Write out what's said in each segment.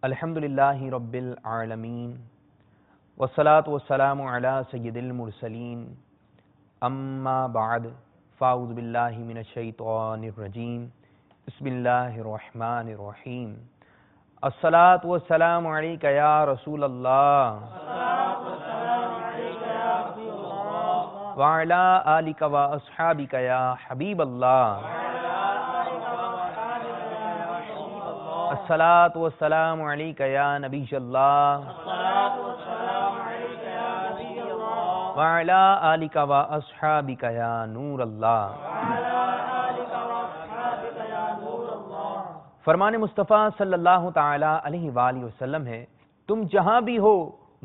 الحمدللہ رب العالمین والصلاة والسلام علی سید المرسلین اما بعد فاعوذ باللہ من الشیطان الرجیم بسم اللہ الرحمن الرحیم الصلاة والسلام علیک یا رسول اللہ وعلی آلک و اصحابک یا حبیب اللہ الصلاة والسلام علیک یا نبی اللہ وعلی آلک و اصحابک یا نور اللہ۔ فرمان مصطفیٰ صلی اللہ تعالی علیہ وآلہ وسلم ہے، تم جہاں بھی ہو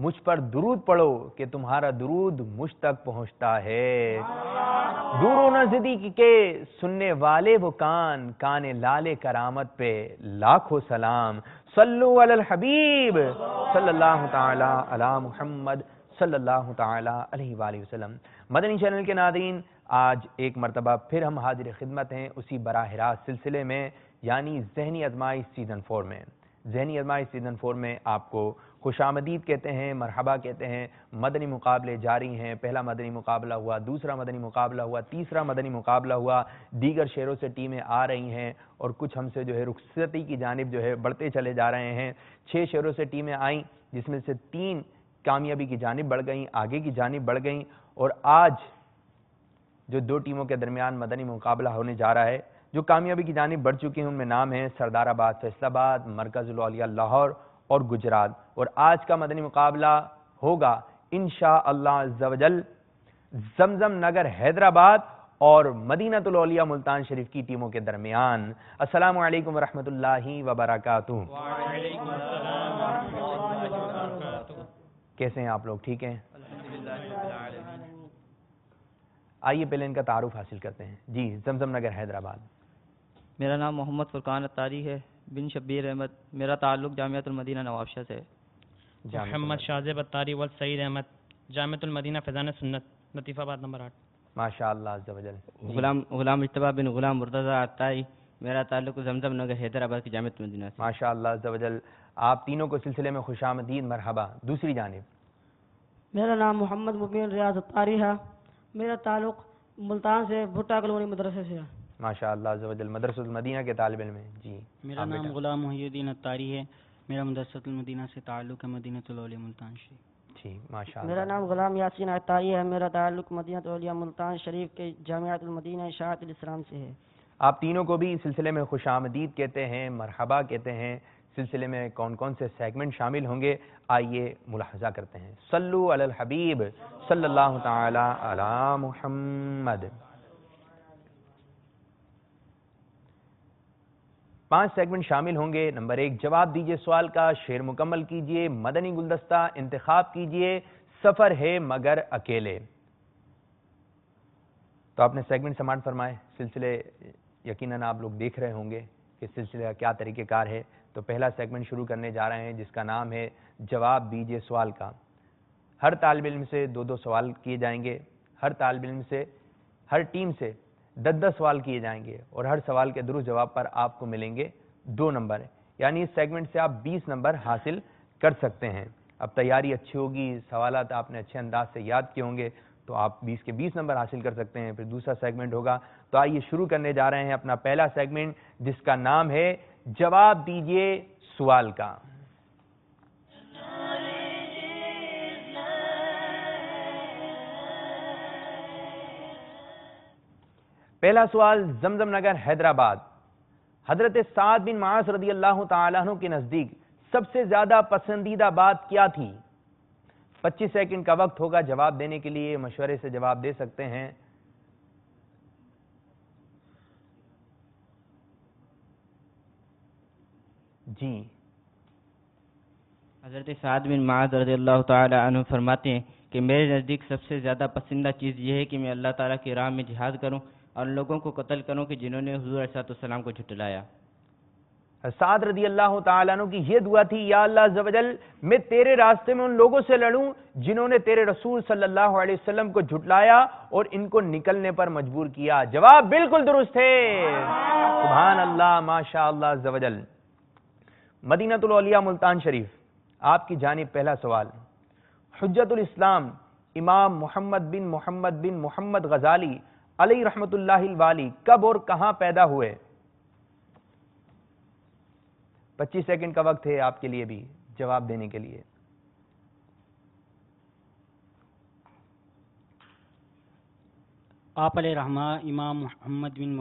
مجھ پر درود پڑھو کہ تمہارا درود مجھ تک پہنچتا ہے۔ دور و نزدیک کے سننے والے وہ کان لال کرامت پہ لاکھوں سلام۔ صلو علی الحبیب صلی اللہ تعالی علی محمد صلی اللہ تعالی علیہ وآلہ وسلم۔ مدنی چینل کے ناظرین، آج ایک مرتبہ پھر ہم حاضر خدمت ہیں اسی براہ راست سلسلے میں، یعنی ذہنی آزمائش سیزن 4 میں۔ ذہنی آزمائش سیزن 4 میں آپ کو خوش آمدید کہتے ہیں، مرحبا کہتے ہیں۔ مدنی مقابلے جاری ہیں، پہلا مدنی مقابلہ ہوا، دوسرا مدنی مقابلہ ہوا، تیسرا مدنی مقابلہ ہوا، دیگر شہروں سے ٹیمیں آ رہی ہیں اور کچھ ہم سے رخصتی کی جانب بڑھتے چلے جا رہے ہیں۔ 6 شہروں سے ٹیمیں آئیں جس میں سے 3 کامیابی کی جانب بڑھ گئیں، آگے کی جانب بڑھ گئیں، اور آج جو 2 ٹیموں کے درمیان مدنی مقابلہ ہونے جا رہا ہے، جو کامیابی کی جانب بڑھ چکی ہیں ان میں نام ہیں سردار آباد فیصل آباد، مرکز الاولیاء لاہور اور گجرات۔ اور آج کا مدنی مقابلہ ہوگا انشاءاللہ عز و جل زمزم نگر حیدرآباد اور مدینہ الاولیاء ملتان شریف کی ٹیموں کے درمیان۔ السلام علیکم ورحمۃ اللہ وبرکاتہ۔ وعلیکم السلام ورحمۃ اللہ وبرکاتہ۔ کیسے ہیں آپ لوگ؟ ٹھیک ہیں؟ آئیے پہلے ان کا تعارف حاصل کرتے ہیں۔ جی، زمزم نگر حیدرآباد۔ میرا نام محمد فرقان اتاری ہے بن شبیر احمد، میرا تعلق جامعۃ المدینہ نوابشاہ سے ہے۔ محمد شاذب اتاری والسعید احمد، جامعۃ المدینہ فیضان سنت، لطیف آباد نمبر 8۔ ماشاء اللہ عز و جل۔ غلام اجتبیٰ بن غلام مرتضی اتاری، میرا تعلق زمزم نگر حیدرآباد کی جامعۃ المدینہ سے۔ ماشاء اللہ عز و جل۔ آپ تینوں کو سلسلے میں خوش آمدید، مرحبا۔ دوسری جانب میرا نام محمد مبین ریاض اتاری ہے، میرا تعلق ملتان سے بھٹا کالونی مدرسے سے ہے۔ ماشاء اللہ عز و جل، مدرسۃ المدینہ کے طالب علم ہیں۔ جی، میرا نام غلام محی الدین اتاری ہے، میرا مدرسۃ المدینہ سے تعلق ہے، مدینہ الاولیاء ملتان شریف۔ جی ماشاء اللہ۔ میرا نام غلام یاسین اتاری ہے، میرا تعلق مدینہ الاولیاء ملتان شریف کے جامعۃ المدینہ اشاعت الاسلام سے ہے۔ آپ تینوں کو بھی سلسلے میں خوش آمدید کہتے ہیں، مرحبا کہتے ہیں۔ سلسلے میں کون کون سے سیگمنٹ شامل ہوں گے آئیے ملاحظہ کرتے ہیں۔ صلو علی الحبیب صلی اللہ تعالی علی محمد۔ 5 سیگمنٹ شامل ہوں گے۔ نمبر 1، جواب دیجئے سوال کا، شعر مکمل کیجئے، مدنی گلدستہ انتخاب کیجئے، سفر ہے مگر اکیلے۔ تو آپ نے سیگمنٹ سماعت فرمائے۔ سلسلے یقیناً آپ لوگ دیکھ رہے ہوں گے کہ سلسلے کا کیا طریقہ کار ہے۔ تو پہلا سیگمنٹ شروع کرنے جا رہے ہیں جس کا نام ہے جواب دیجئے سوال کا۔ ہر طالب علم سے 2 سوال کیے جائیں گے، ہر طالب علم سے، ہر ٹیم سے 10 سوال کیے جائیں گے، اور ہر سوال کے درست جواب پر آپ کو ملیں گے 2 نمبر، یعنی اس سیگمنٹ سے آپ 20 نمبر حاصل کر سکتے ہیں۔ اب تیاری اچھی ہوگی، سوالات آپ نے اچھے انداز سے یاد کیے ہوں گے تو آپ 20 کے 20 نمبر حاصل کر سکتے ہیں۔ پھر دوسرا سیگمنٹ ہوگا۔ تو آئیے شروع کرنے جا رہے ہیں اپنا پہلا سیگمنٹ جس کا نام ہے جواب دیجئے سوال کا۔ پہلا سوال زمزم نگر حیدرآباد۔ حضرت سعد بن معاذ رضی اللہ تعالیٰ عنہ کے نزدیک سب سے زیادہ پسندیدہ بات کیا تھی؟ 25 سیکنڈ کا وقت ہوگا جواب دینے کے لیے، مشورے سے جواب دے سکتے ہیں۔ جی، حضرت سعد بن معاذ رضی اللہ تعالی عنہ فرماتے ہیں کہ میرے نزدیک سب سے زیادہ پسندہ چیز یہ ہے کہ میں اللہ تعالیٰ کی راہ میں جہاد کروں اور لوگوں کو قتل کروں کہ جنہوں نے حضور علیہ السلام کو جھٹلایا۔ سعد رضی اللہ تعالیٰ عنہ کی یہ دعا تھی، یا اللہ عز و جل میں تیرے راستے میں ان لوگوں سے لڑوں جنہوں نے تیرے رسول صلی اللہ علیہ وسلم کو جھٹلایا اور ان کو نکلنے پر مجبور کیا۔ جواب بالکل درست ہے، سبحان اللہ، ماشاء اللہ عز و جل۔ مدینہ الاولیاء ملتان شریف، آپ کی جانب پہلا سوال۔ حجت الاسلام امام محمد بن محمد غزالی علیہ رحمت اللہ الوالی کب اور کہاں پیدا ہوئے؟ 25 سیکنڈ کا وقت ہے آپ کے لیے بھی جواب دینے کے لیے۔ آپ علیہ رحمہ امام محمد بن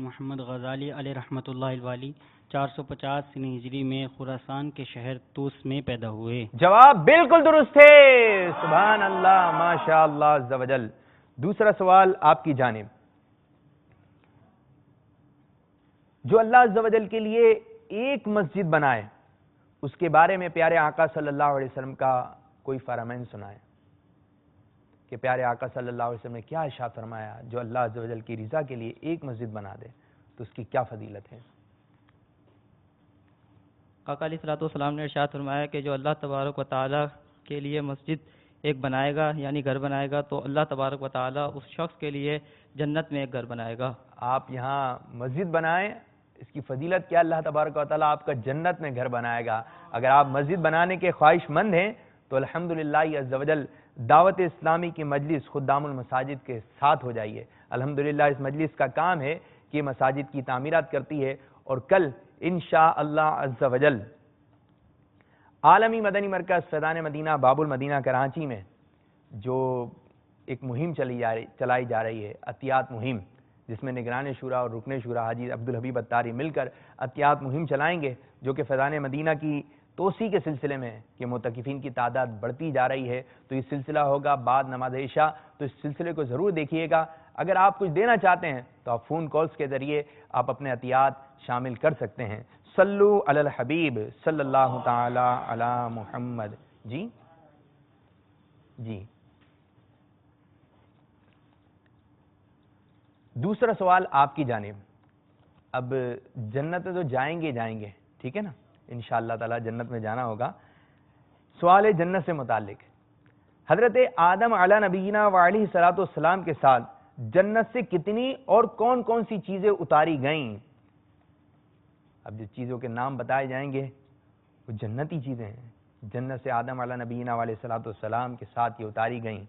محمد غزالی علیہ رحمۃ اللہ الوالی 450 سنہ ہجری میں خراسان کے شہر طوس میں پیدا ہوئے۔ جواب بالکل درست ہے، سبحان اللہ، ماشاء اللہ عز و جل۔ دوسرا سوال آپ کی جانب۔ جو اللہ عز و جل کے لیے ایک مسجد بنائے، اس کے بارے میں پیارے آقا صلی اللہ علیہ وسلم کا کوئی فرمان سنائے کہ پیارے آقا صلی اللہ علیہ وسلم نے کیا ارشاد فرمایا، جو اللہ عز و جل کی رضا کے لیے ایک مسجد بنا دے تو اس کی کیا فضیلت ہے؟ آقا علیہ الصلوۃ والسلام نے ارشاد فرمایا کہ جو اللہ تبارک و تعالیٰ کے لیے مسجد ایک بنائے گا، یعنی گھر بنائے گا، تو اللہ تبارک و تعالیٰ اس شخص کے لیے جنت میں ایک گھر بنائے گا۔ آپ یہاں مسجد بنائیں، اس کی فضیلت کیا، اللہ تبارک و تعالیٰ آپ کا جنت میں گھر بنائے گا۔ اگر آپ مسجد بنانے کے خواہش مند ہیں تو الحمدللہ عز و جل دعوت اسلامی کی مجلس خدام المساجد کے ساتھ ہو جائیے۔ الحمدللہ اس مجلس کا کام ہے کہ مساجد کی تعمیرات کرتی ہے، اور کل انشاءاللہ عز و جل عالمی مدنی مرکز فیضان مدینہ باب المدینہ کراچی میں جو ایک مہم چلائی جا رہی ہے، عطیات مہم، جس میں نگران شورا اور رکن شورا حاجی عبدالحبیب اتاری مل کر عطیات مہم چلائیں گے، جو کہ فیضان مدینہ کی توسیع کے سلسلے میں ہے کہ معتکفین کی تعداد بڑھتی جا رہی ہے۔ تو یہ سلسلہ ہوگا بعد نماز عشاء، تو اس سلسلے کو ضرور دیکھیے گا۔ اگر آپ کچھ دینا چاہتے ہیں تو آپ فون کالز کے ذریعے آپ اپنے عطیات شامل کر سکتے ہیں۔ صلو علی الحبیب صلی اللہ تعالی علی محمد۔ جی دوسرا سوال آپ کی جانب۔ اب جنت تو جائیں گے، ٹھیک ہے نا، انشاءاللہ تعالی جنت میں جانا ہوگا۔ سوال ہے جنت سے متعلق۔ حضرت آدم علیہ نبینا وعلیہ الصلوۃ والسلام کے ساتھ جنت سے کتنی اور کون کون سی چیزیں اتاری گئیں؟ اب جس چیزوں کے نام بتائے جائیں گے وہ جنتی چیزیں ہیں، جنت سے آدم علیہ نبینا علیہ الصلوۃ والسلام کے ساتھ یہ اتاری گئیں۔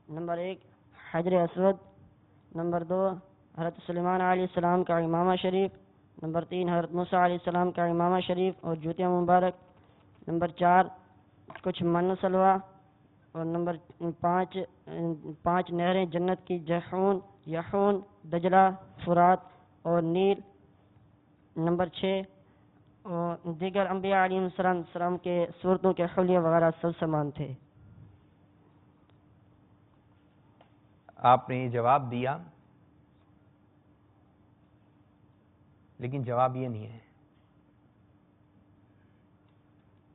نمبر 1 حجر اسود، نمبر 2 حضرت سلیمان علیہ السلام کا امامہ شریف، نمبر 3 حضرت موسیٰ علیہ السلام کا امامہ شریف اور جوتیاں مبارک، نمبر 4 کچھ من سلوا، اور نمبر 5 نہریں جنت کی، جیحون، یحون، دجلہ، فرات اور نیل، نمبر 6 اور دیگر انبیاء علیہ السلام کے صورتوں کے حلیے وغیرہ سب سامان تھے۔ آپ نے یہ جواب دیا، لیکن جواب یہ نہیں ہے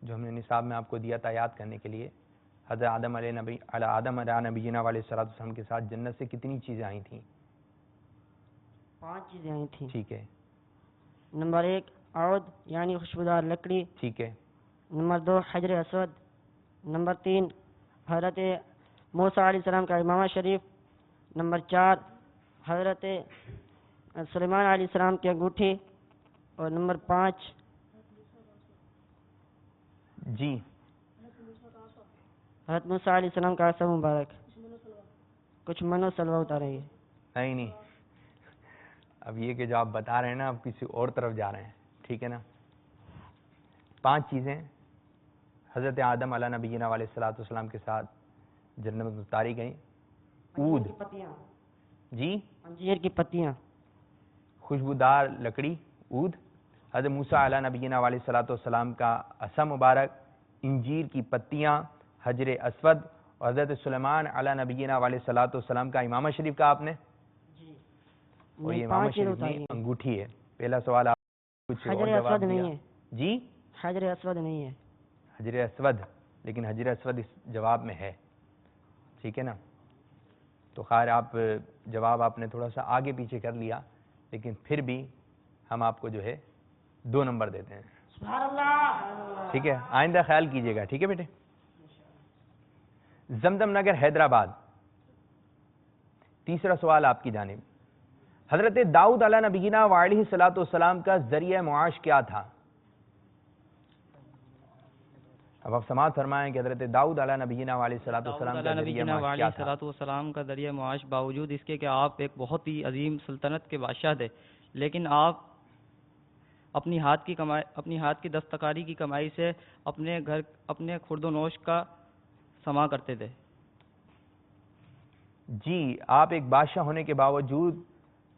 جو ہم نے نصاب میں آپ کو دیا تھا یاد کرنے کے لیے۔ حضرت آدم علیہ نبینا علیہ الصلوۃ والسلام کے ساتھ جنت سے کتنی چیزیں آئی تھیں؟ 5 چیزیں آئی تھیں۔ ٹھیک ہے۔ نمبر 1 عود یعنی خوشبودار لکڑی، ٹھیک ہے۔ نمبر 2 حجر اسود، نمبر 3 حضرت موسیٰ علیہ السلام کا امامہ شریف، نمبر 4 حضرت سلیمان علیہ السلام کی انگوٹھی، اور نمبر 5 جی حضرت موسیٰ علیہ السلام کا عصا مبارک۔ کچھ من و سلوہ اتارے ہیں۔ نہیں، اب یہ کہ جو آپ بتا رہے ہیں نا، آپ کسی اور طرف جا رہے ہیں، ٹھیک ہے نا۔ 5 چیزیں حضرت آدم علیہ نبینا علیہ الصلوۃ والسلام کے ساتھ جنت میں اتاری گئیں۔ عود، جی انجیر کی پتیاں، خوشبودار لکڑی عود، حضرت موسیٰ علیہ نبینا علیہ الصلوۃ والسلام کا عصا مبارک، انجیر کی پتیاں، حجر اسود، اور حضرت سلیمان علیہ نبینا علیہ الصلوۃ والسلام کا امامہ شریف کا آپ نے، اور یہ امامہ شریف میں انگوٹھی ہے۔ پہلا سوال آپ کچھ اور حجر جواب اسود نہیں دیا۔ ہے، جی حجر اسود نہیں ہے۔ حجر اسود، لیکن حجر اسود اس جواب میں ہے، ٹھیک ہے نا۔ تو خیر آپ جواب آپ نے تھوڑا سا آگے پیچھے کر لیا، لیکن پھر بھی ہم آپ کو جو ہے 2 نمبر دیتے ہیں، سبحان اللہ۔ ٹھیک ہے۔ آئندہ خیال کیجیے گا، ٹھیک ہے بیٹے۔ زمزم نگر حیدرآباد، تیسرا سوال آپ کی جانب۔ حضرت داؤد علیہ نبینا وعلیہ الصلوۃ والسلام کا ذریعہ معاش کیا تھا؟ اب آپ سماعت فرمائیں کہ حضرت داؤد علیہ نبینا وعلیہ الصلوۃ والسلام کا ذریعہ معاش کیا تھا؟ والسلام کا ذریعہ معاش باوجود اس کے کہ آپ ایک بہت ہی عظیم سلطنت کے بادشاہ تھے، لیکن آپ اپنی ہاتھ کی دستکاری کی کمائی سے اپنے خورد و نوش کا سما کرتے تھے۔ جی، آپ ایک بادشاہ ہونے کے باوجود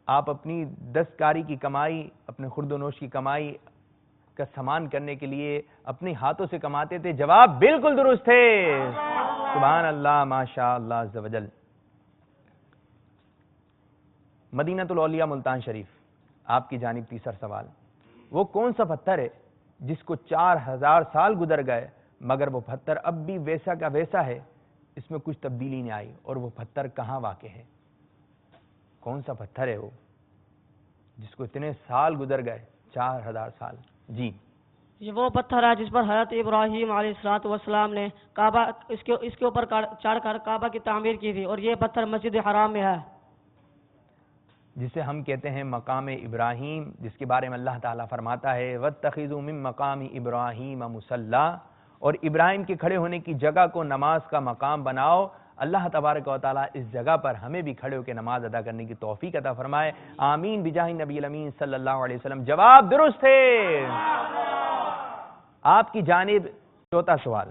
آپ اپنی دستکاری کی کمائی، اپنے خورد و نوش کی کمائی کا سامان کرنے کے لیے اپنے ہاتھوں سے کماتے تھے۔ جواب بالکل درست ہے، سبحان اللہ، ماشاء اللہ عز و جل۔ مدینۃ الاولیاء ملتان شریف، آپ کی جانب تیسرا سوال، وہ کون سا پتھر ہے جس کو 4000 سال گزر گئے مگر وہ پتھر اب بھی ویسا کا ویسا ہے، اس میں کچھ تبدیلی نہیں آئی، اور وہ پتھر کہاں واقع ہے؟ کون سا پتھر ہے وہ جس کو اتنے سال گزر گئے، 4000 سال؟ جی، یہ وہ پتھر ہے جس پر حضرت ابراہیم علیہ الصلوۃ والسلام نے کعبہ اس کے اوپر چڑھ کر کعبہ کی تعمیر کی تھی، اور یہ پتھر مسجد حرام میں ہے، جسے ہم کہتے ہیں مقام ابراہیم، جس کے بارے میں اللہ تعالیٰ فرماتا ہے وَاتَّخِذُوا مِن مَقَامِ إِبْرَاهِيمَ مُصَلًّى، اور ابراہیم کے کھڑے ہونے کی جگہ کو نماز کا مقام بناؤ۔ اللہ تبارک و تعالیٰ اس جگہ پر ہمیں بھی کھڑے ہو کے نماز ادا کرنے کی توفیق عطا فرمائے، آمین بجاہ نبی الامین صلی اللہ علیہ وسلم۔ جواب درست ہے۔ آپ کی جانب چوتھا سوال،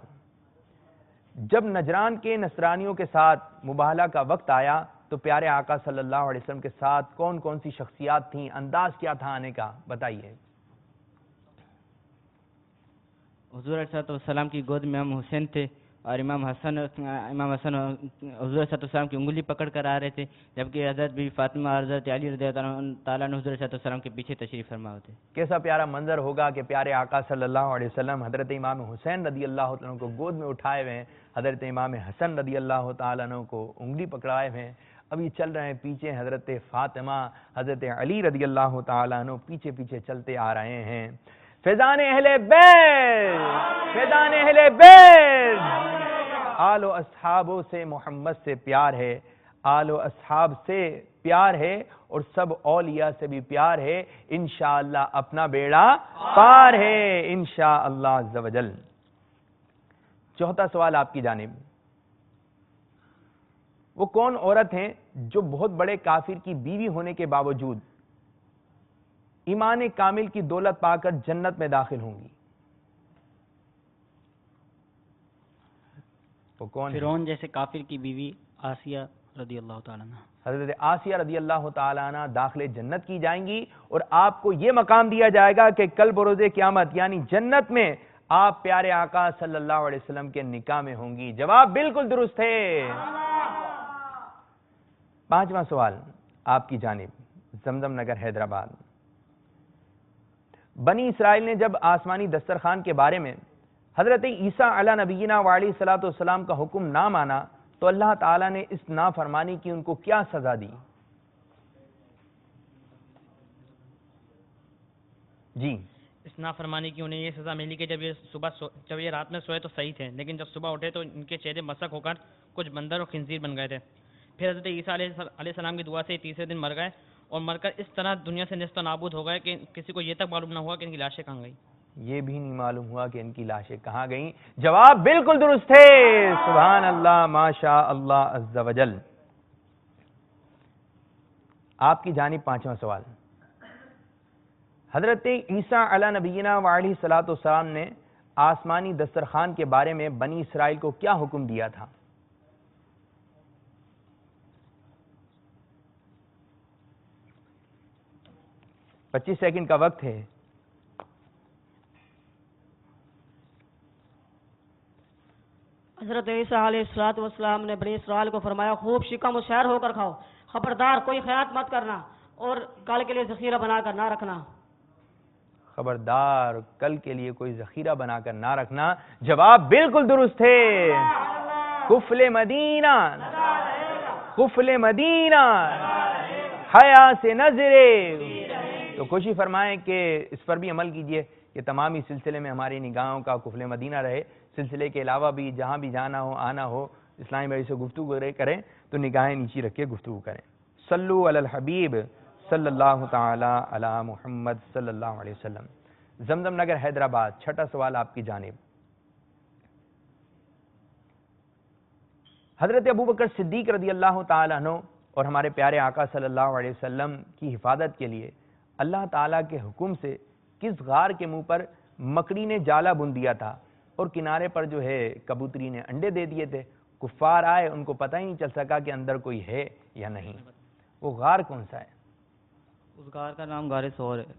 جب نجران کے نصرانیوں کے ساتھ مباہلہ کا وقت آیا تو پیارے آقا صلی اللہ علیہ وسلم کے ساتھ کون کون سی شخصیات تھیں، انداز کیا تھا آنے کا، بتائیے۔ حضور علیہ السلام کی گود میں ہم حسین تھے، اور امام حسن حضور علیہ السلام کی انگلی پکڑ کر آ رہے تھے، جبکہ حضرت بی فاطمہ اور حضرت علی رضی اللہ تعالیٰ عنہ حضور علیہ السلام کے پیچھے تشریف فرما ہوتے۔ کیسا پیارا منظر ہوگا کہ پیارے آقا صلی اللہ علیہ وسلم حضرت امام حسین رضی اللہ عنہ کو گود میں اٹھائے ہوئے ہیں، حضرت امام حسن رضی اللہ تعالیٰ عنہ کو انگلی پکڑائے ہوئے ہیں، ابھی چل رہے ہیں پیچھے حضرت فاطمہ، حضرت علی رضی اللہ تعالیٰ عنہ پیچھے پیچھے چلتے آ رہے ہیں۔ فیضان اہل بیت، فیضان اہل بیت، آل و اصحابوں سے محمد سے پیار ہے، آل و اصحاب سے پیار ہے، اور سب اولیاء سے بھی پیار ہے، انشاءاللہ اپنا بیڑا پار ہے، انشاءاللہ عز و جل۔ چوتھا سوال آپ کی جانب، وہ کون عورت ہیں جو بہت بڑے کافر کی بیوی ہونے کے باوجود ایمان کامل کی دولت پا کر جنت میں داخل ہوں گی؟ وہ کون؟ فرعون جیسے کافر کی بیوی آسیہ رضی اللہ تعالیٰ عنہ۔ حضرت آسیہ رضی اللہ تعالیٰ عنہ داخل جنت کی جائیں گی، اور آپ کو یہ مقام دیا جائے گا کہ کل بروز قیامت یعنی جنت میں آپ پیارے آقا صلی اللہ علیہ وسلم کے نکاح میں ہوں گی۔ جواب بالکل درست ہے۔ پانچواں سوال آپ کی جانب، زمزم نگر حیدرآباد، بنی اسرائیل نے جب آسمانی دسترخوان کے بارے میں حضرت عیسیٰ علیہ نبینا وعلیہ الصلوۃ والسلام کا حکم نہ مانا تو اللہ تعالیٰ نے اس نافرمانی کی ان کو کیا سزا دی؟ جی، اس نافرمانی کی انہیں یہ سزا ملی کہ جب یہ رات میں سوئے تو صحیح تھے، لیکن جب صبح اٹھے تو ان کے چہرے مسخ ہو کر کچھ بندر اور خنزیر بن گئے تھے۔ پھر حضرت عیسیٰ علیہ السلام کی دعا سے تیسرے دن مر گئے، اور مر کر اس طرح دنیا سے نیست و نابود ہو گئے کہ کسی کو یہ تک معلوم نہ ہوا کہ ان کی لاشیں کہاں گئیں۔ یہ بھی نہیں معلوم ہوا کہ ان کی لاشیں کہاں گئیں۔ جواب بالکل درست ہے، سبحان اللہ، ماشاء اللہ عز و جل۔ آپ کی جانب پانچواں سوال، حضرت عیسیٰ علیہ نبینا وعلیہ الصلوۃ والسلام نے آسمانی دسترخوان کے بارے میں بنی اسرائیل کو کیا حکم دیا تھا؟ پچیس سیکنڈ کا وقت ہے۔ حضرت عیسیٰ علیہ الصلوۃ والسلام نے بنی اسرائیل کو فرمایا خوب شکم و شہر ہو کر کھاؤ، خبردار کوئی خیانت مت کرنا، اور کل کے لیے ذخیرہ بنا کر نہ رکھنا۔ خبردار کل کے لیے کوئی ذخیرہ بنا کر نہ رکھنا۔ جواب بالکل درست ہے، قفل مدینہ، قفل مدینہ حیا سے نظرے۔ تو کوشش فرمائیں کہ اس پر بھی عمل کیجئے کہ تمامی سلسلے میں ہماری نگاہوں کا قفل مدینہ رہے، سلسلے کے علاوہ بھی جہاں بھی جانا ہو آنا ہو اسلامی بھائی سے گفتگو کریں تو نگاہیں نیچی رکھ کے گفتگو کریں۔ صلو علی الحبیب صلی اللہ تعالی علی محمد صلی اللہ علیہ وسلم. زمزم نگر حیدرآباد. چھٹا سوال آپ کی جانب. حضرت ابوبکر صدیق رضی اللہ تعالیٰ عنہ اور ہمارے پیارے آقا صلی اللہ علیہ وسلم کی حفاظت کے لیے اللہ تعالیٰ کے حکم سے کس غار کے منہ پر مکڑی نے جالا بن دیا تھا اور کنارے پر جو ہے کبوتری نے انڈے دے دیے تھے؟ کفار آئے، ان کو پتہ ہی نہیں چل سکا کہ اندر کوئی ہے یا نہیں. وہ غار کون سا ہے؟ اس غار کا نام غار ثور ہے.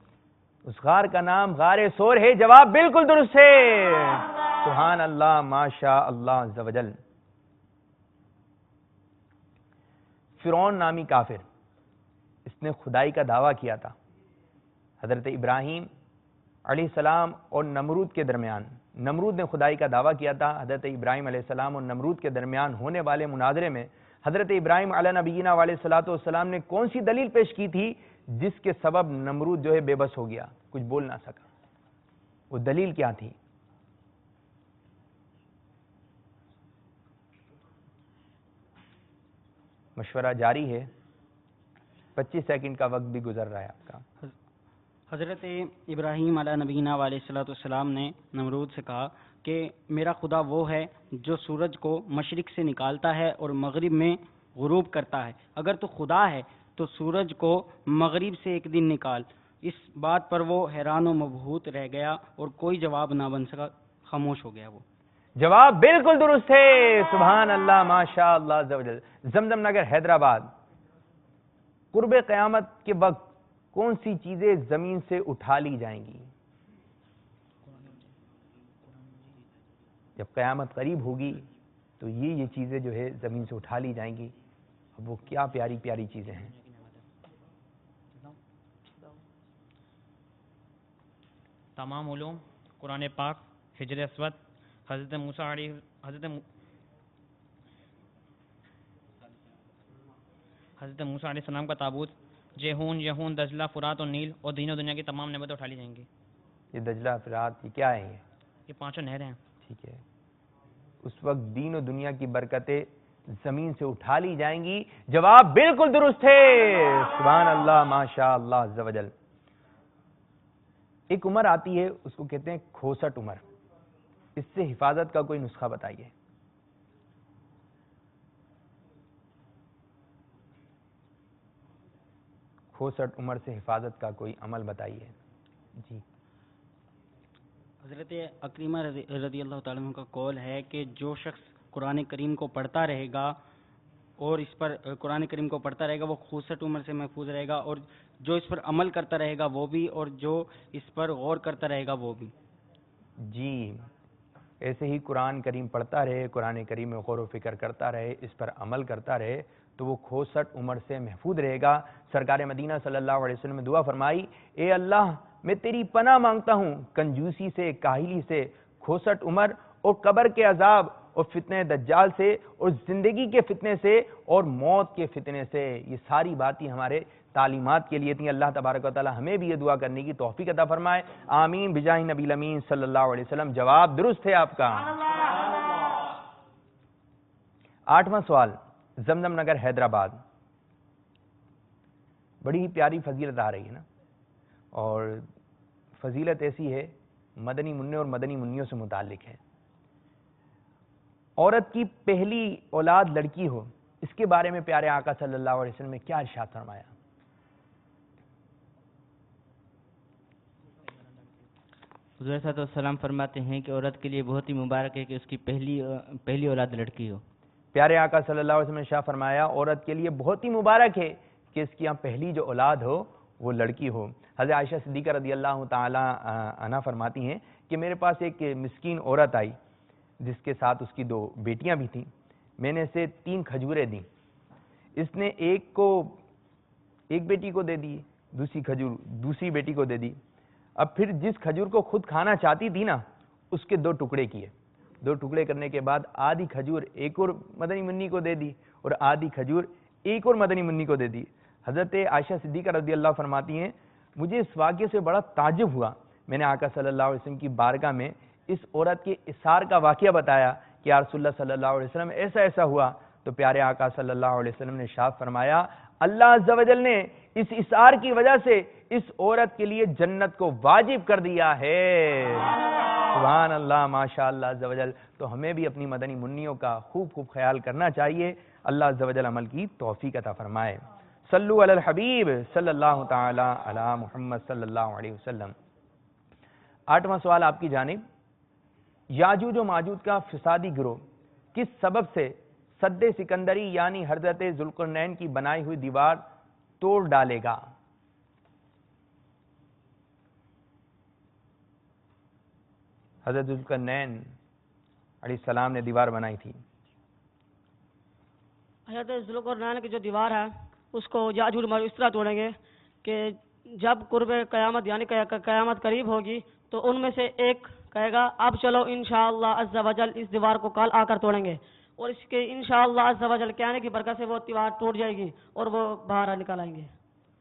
اس غار کا نام غار ثور ہے. جواب بالکل درست ہے. سبحان اللہ، ماشاء اللہ عز و جل. فرعون نامی کافر، اس نے خدائی کا دعویٰ کیا تھا. حضرت ابراہیم علیہ السلام اور نمرود کے درمیان، نمرود نے خدائی کا دعویٰ کیا تھا. حضرت ابراہیم علیہ السلام اور نمرود کے درمیان ہونے والے مناظرے میں حضرت ابراہیم علیہ نبینا علیہ الصلوۃ والسلام نے کون سی دلیل پیش کی تھی جس کے سبب نمرود جو ہے بے بس ہو گیا، کچھ بول نہ سکا؟ وہ دلیل کیا تھی؟ مشورہ جاری ہے. 25 سیکنڈ کا وقت بھی گزر رہا ہے آپ کا. حضرت ابراہیم علیہ نبینا علیہ الصلوۃ والسلام نے نمرود سے کہا کہ میرا خدا وہ ہے جو سورج کو مشرق سے نکالتا ہے اور مغرب میں غروب کرتا ہے. اگر تو خدا ہے تو سورج کو مغرب سے ایک دن نکال. اس بات پر وہ حیران و مبہوت رہ گیا اور کوئی جواب نہ بن سکا، خاموش ہو گیا. وہ جواب بالکل درست ہے. سبحان اللہ، ماشاء اللہ عز و جل. زمزم نگر حیدرآباد. قرب قیامت کے وقت کون سی چیزیں زمین سے اٹھا لی جائیں گی؟ جب قیامت قریب ہوگی تو یہ چیزیں جو ہے زمین سے اٹھا لی جائیں گی. اب وہ کیا پیاری پیاری چیزیں ہیں. تمام علوم، قرآن پاک، حجر اسود، حضرت موسیٰ علیہ السلام کا تابوت، جیہون، یہون، دجلہ، فرات اور نیل اور دین و دنیا کی تمام نعمتیں اٹھا لی جائیں گی. یہ دجلہ، فرات، یہ کیا ہے؟ یہ پانچوں نہریں ہیں. ٹھیک ہے. اس وقت دین و دنیا کی برکتیں زمین سے اٹھا لی جائیں گی. جواب بالکل درست ہے. سبحان اللہ، ماشاء اللہ عز و جل. ایک عمر آتی ہے، اس کو کہتے ہیں کھوسٹ عمر. اس سے حفاظت کا کوئی نسخہ بتائیے. کھوسٹ عمر سے حفاظت کا کوئی عمل بتائیے. جی. حضرت اکریمہ رضی اللہ تعالیٰ عنہ کا قول ہے کہ جو شخص قرآن کریم کو پڑھتا رہے گا اور اس پر قرآن کریم کو پڑھتا رہے گا وہ کھوسٹ عمر سے محفوظ رہے گا، اور جو اس پر عمل کرتا رہے گا وہ بھی، اور جو اس پر غور کرتا رہے گا وہ بھی. جی، ایسے ہی قرآن کریم پڑھتا رہے، قرآن کریم میں غور و فکر کرتا رہے، اس پر عمل کرتا رہے تو وہ کھوسٹ عمر سے محفوظ رہے گا. سرکار مدینہ صلی اللہ علیہ وسلم نے دعا فرمائی، اے اللہ میں تیری پناہ مانگتا ہوں کنجوسی سے، کاہلی سے، کھوسٹ عمر اور قبر کے عذاب اور فتنہ دجال سے اور زندگی کے فتنے سے اور موت کے فتنے سے. یہ ساری باتیں ہمارے تعلیمات کے لیے تھیں. اللہ تبارک و تعالی ہمیں بھی یہ دعا کرنے کی توفیق عطا فرمائے. آمین بجاہ نبی الامین صلی اللہ علیہ وسلم. جواب درست ہے آپ کا. 8واں سوال، زمزم نگر حیدرآباد. بڑی ہی پیاری فضیلت آ رہی ہے نا، اور فضیلت ایسی ہے مدنی منع اور مدنی منیوں سے متعلق ہے. عورت کی پہلی اولاد لڑکی ہو، اس کے بارے میں پیارے آقا صلی اللہ علیہ وسلم نے کیا ارشاد فرمایا؟ حضور صلی اللہ علیہ وسلم فرماتے ہیں کہ عورت کے لیے بہت ہی مبارک ہے کہ اس کی پہلی اولاد لڑکی ہو. پیارے آقا صلی اللہ علیہ وسلم نے ارشاد فرمایا عورت کے لیے بہت ہی مبارک ہے کہ اس کی یہاں پہلی جو اولاد ہو وہ لڑکی ہو. حضرت عائشہ صدیقہ رضی اللہ تعالی عنہا فرماتی ہیں کہ میرے پاس ایک مسکین عورت آئی جس کے ساتھ اس کی 2 بیٹیاں بھی تھیں. میں نے اسے 3 کھجوریں دیں. اس نے ایک بیٹی کو دے دی، دوسری کھجور دوسری بیٹی کو دے دی. اب پھر جس کھجور کو خود کھانا چاہتی تھی نا اس کے 2 ٹکڑے کیے. 2 ٹکڑے کرنے کے بعد آدھی کھجور ایک اور مدنی منی کو دے دی اور آدھی کھجور ایک اور مدنی منی کو دے دی. حضرت عائشہ صدیقہ رضی اللہ فرماتی ہیں مجھے اس واقعے سے بڑا تعجب ہوا. میں نے آقا صلی اللہ علیہ وسلم کی بارگاہ میں اس عورت کے اثار کا واقعہ بتایا کہ یا رسول اللہ صلی اللہ علیہ وسلم ایسا ایسا ہوا. تو پیارے آقا صلی اللہ علیہ وسلم نے ارشاد فرمایا اللہ عز و جل نے اس اثار کی وجہ سے اس عورت کے لیے جنت کو واجب کر دیا ہے۔ سبحان اللہ، ماشاءاللہ عز و جل۔ تو ہمیں بھی اپنی مدنی منیوں کا خوب خوب خیال کرنا چاہیے۔ اللہ عز و جل عمل کی توفیق عطا فرمائے۔ صلو علی الحبیب صلی اللہ تعالی علی محمد صلی اللہ علیہ وسلم۔ 8واں سوال آپ کی جانب، یاجوج و ماجوج کا فسادی گروہ کس سبب سے سد سکندری یعنی حضرت ذوالقرنین کی بنائی ہوئی دیوار توڑ ڈالے گا؟ حضرت ذوالقرنین علیہ السلام نے دیوار بنائی تھی۔ حضرت ذوالقرنین کی جو دیوار ہے اس کو یاجوج ماجوج اس طرح توڑیں گے کہ جب قرب قیامت یعنی قیامت قریب ہوگی تو ان میں سے ایک کہے گا اب چلو انشاءاللہ عز و جل اس دیوار کو کل آ کر توڑیں گے، اور اس کے انشاءاللہ عز و جل کہنے کی برکت سے وہ دیوار ٹوٹ جائے گی اور وہ باہر نکل آئیں گے۔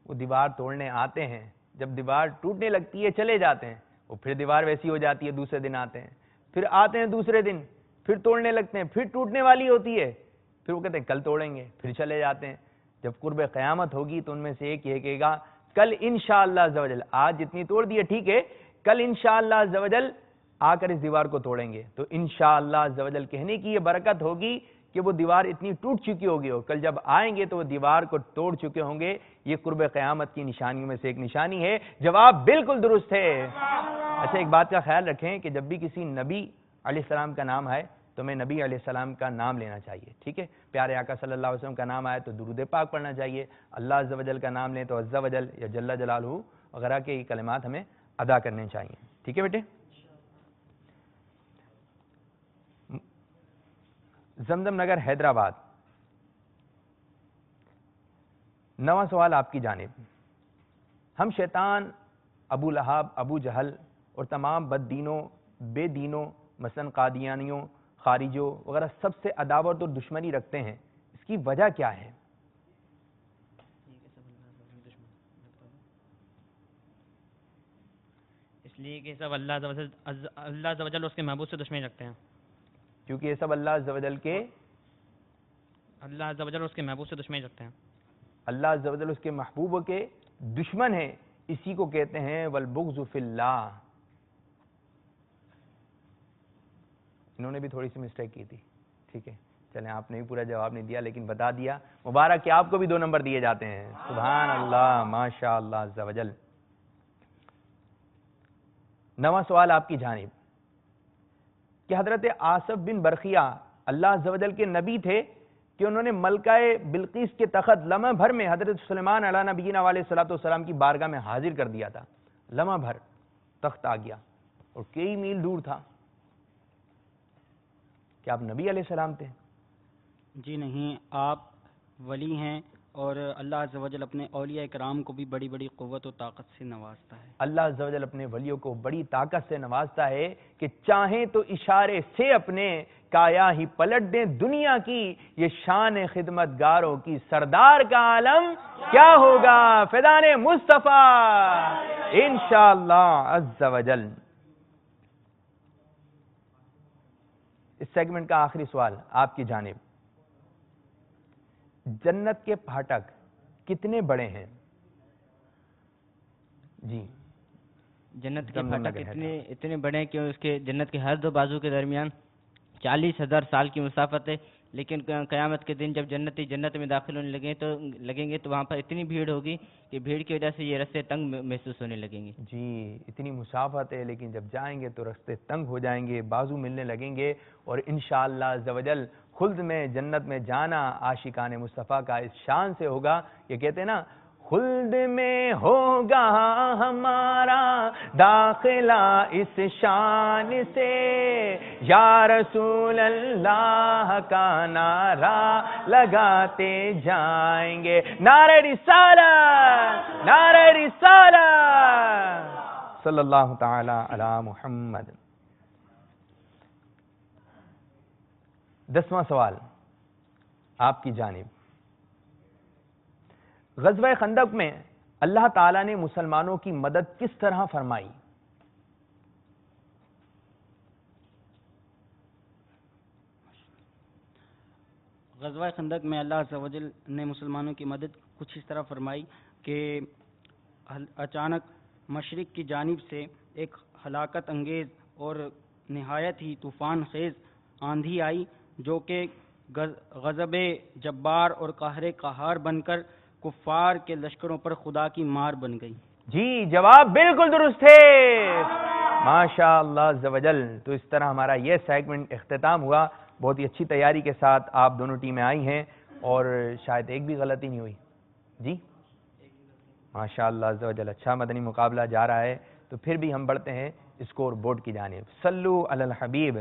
وہ دیوار توڑنے آتے ہیں، جب دیوار ٹوٹنے لگتی ہے چلے جاتے ہیں، وہ پھر دیوار ویسی ہو جاتی ہے، دوسرے دن آتے ہیں، پھر آتے ہیں دوسرے دن، پھر توڑنے لگتے ہیں، پھر ٹوٹنے والی ہوتی ہے، پھر وہ کہتے ہیں کل توڑیں گے، پھر چلے جاتے ہیں۔ جب قرب قیامت ہوگی تو ان میں سے ایک یہ کہے گا کل انشاءاللہ عز و جل، آج جتنی توڑ دی ہے ٹھیک ہے، کل انشاءاللہ عز و جل آ کر اس دیوار کو توڑیں گے۔ تو انشاءاللہ عز و جل کہنے کی یہ برکت ہوگی کہ وہ دیوار اتنی ٹوٹ چکی ہوگی، اور کل جب آئیں گے تو وہ دیوار کو توڑ چکے ہوں گے۔ یہ قرب قیامت کی نشانیوں میں سے ایک نشانی ہے۔ جواب بالکل درست ہے۔ اچھا، ایک بات کا خیال رکھیں کہ جب بھی کسی نبی علیہ السلام کا نام آئے تو ہمیں نبی علیہ السلام کا نام لینا چاہیے، ٹھیک ہے؟ پیارے آقا صلی اللہ علیہ وسلم کا نام آئے تو درود پاک پڑھنا چاہیے۔ اللہ عز و جل کا نام لیں تو عز و جل یا جل جلالہ وغیرہ کے کلمات ہمیں ادا کرنے چاہیے، ٹھیک ہے بیٹے؟ زمزم نگر حیدرآباد، 9واں سوال آپ کی جانب، ہم شیطان، ابو لہب، ابو جہل اور تمام بد دینوں، بے دینوں مثلا قادیانیوں، خارجوں وغیرہ سب سے عداوت اور دشمنی رکھتے ہیں، اس کی وجہ کیا ہے؟ اس لیے کہ سب اللہ عز و جل اس کے محبوب سے دشمنی رکھتے ہیں، کیونکہ یہ سب اللہ عز و جل کے اس کے محبوب سے دشمنی رکھتے ہیں، اللہ عز و جل اس کے محبوبوں کے دشمن ہیں، اسی کو کہتے ہیں والبغض فی اللہ۔ انہوں نے بھی تھوڑی سی مسٹیک کی تھی، ٹھیک ہے، چلیں آپ نے بھی پورا جواب نہیں دیا لیکن بتا دیا، مبارک کہ آپ کو بھی 2 نمبر دیے جاتے ہیں۔ سبحان اللہ، ماشاء اللہ عز و جل۔ 9واں سوال آپ کی جانب کہ حضرت آصف بن برخیہ اللہ عز و جل کے نبی تھے کہ انہوں نے ملکہ بلقیس کے تخت لمحہ بھر میں حضرت سلیمان علیہ نبینا علیہ الصلوۃ والسلام کی بارگاہ میں حاضر کر دیا تھا، لمحہ بھر تخت آ گیا اور کئی میل دور تھا، کیا آپ نبی علیہ السلام تھے؟ جی نہیں، آپ ولی ہیں اور اللہ عز و جل اپنے اولیاء کرام کو بھی بڑی بڑی قوت و طاقت سے نوازتا ہے۔ اللہ عز و جل اپنے ولیوں کو بڑی طاقت سے نوازتا ہے کہ چاہیں تو اشارے سے اپنے کایا ہی پلٹ دیں دنیا کی، یہ شان خدمت گاروں کی، سردار کا عالم کیا ہوگا فیضان مصطفیٰ انشاءاللہ عز و جل۔ اس سیگمنٹ کا آخری سوال آپ کی جانب، جنت کے پھاٹک کتنے بڑے ہیں؟ جی، جنت کے پھاٹک اتنے بڑے ہیں کہ اس کے جنت کے ہر 2 بازو کے درمیان 40,000 سال کی مسافت ہے، لیکن قیامت کے دن جب جنتی جنت میں داخل ہونے لگیں گے تو وہاں پر اتنی بھیڑ ہوگی کہ بھیڑ کی وجہ سے یہ رستے تنگ محسوس ہونے لگیں گے۔ جی، اتنی مسافت ہے لیکن جب جائیں گے تو رستے تنگ ہو جائیں گے، بازو ملنے لگیں گے، اور انشاءاللہ عز و جل خلد میں جنت میں جانا عاشقان مصطفیٰ کا اس شان سے ہوگا، یہ کہتے ہیں نا خلد میں ہوگا ہمارا داخلہ اس شان سے، یا رسول اللہ کا نعرہ لگاتے جائیں گے، نعرہ رسالت، نعرہ رسالت، صلی اللہ تعالی علی محمد۔ 10واں سوال آپ کی جانب، غزوہ خندق میں اللہ تعالیٰ نے مسلمانوں کی مدد کس طرح فرمائی؟ غزوہ خندق میں اللہ عز و جل نے مسلمانوں کی مدد کچھ اس طرح فرمائی کہ اچانک مشرق کی جانب سے ایک ہلاکت انگیز اور نہایت ہی طوفان خیز آندھی آئی جو کہ غضب جبار اور قہر قہار بن کر کفار کے لشکروں پر خدا کی مار بن گئی. جی جواب بالکل درست ہے، ماشاء اللہ عز و جل. تو اس طرح ہمارا یہ سیگمنٹ اختتام ہوا. بہت ہی اچھی تیاری کے ساتھ آپ دونوں ٹیمیں آئی ہیں اور شاید ایک بھی غلطی نہیں ہوئی. جی ماشاء اللہ عز و جل، اچھا مدنی مقابلہ جا رہا ہے. تو پھر بھی ہم بڑھتے ہیں اسکور بورڈ کی جانب. صلو علی الحبیب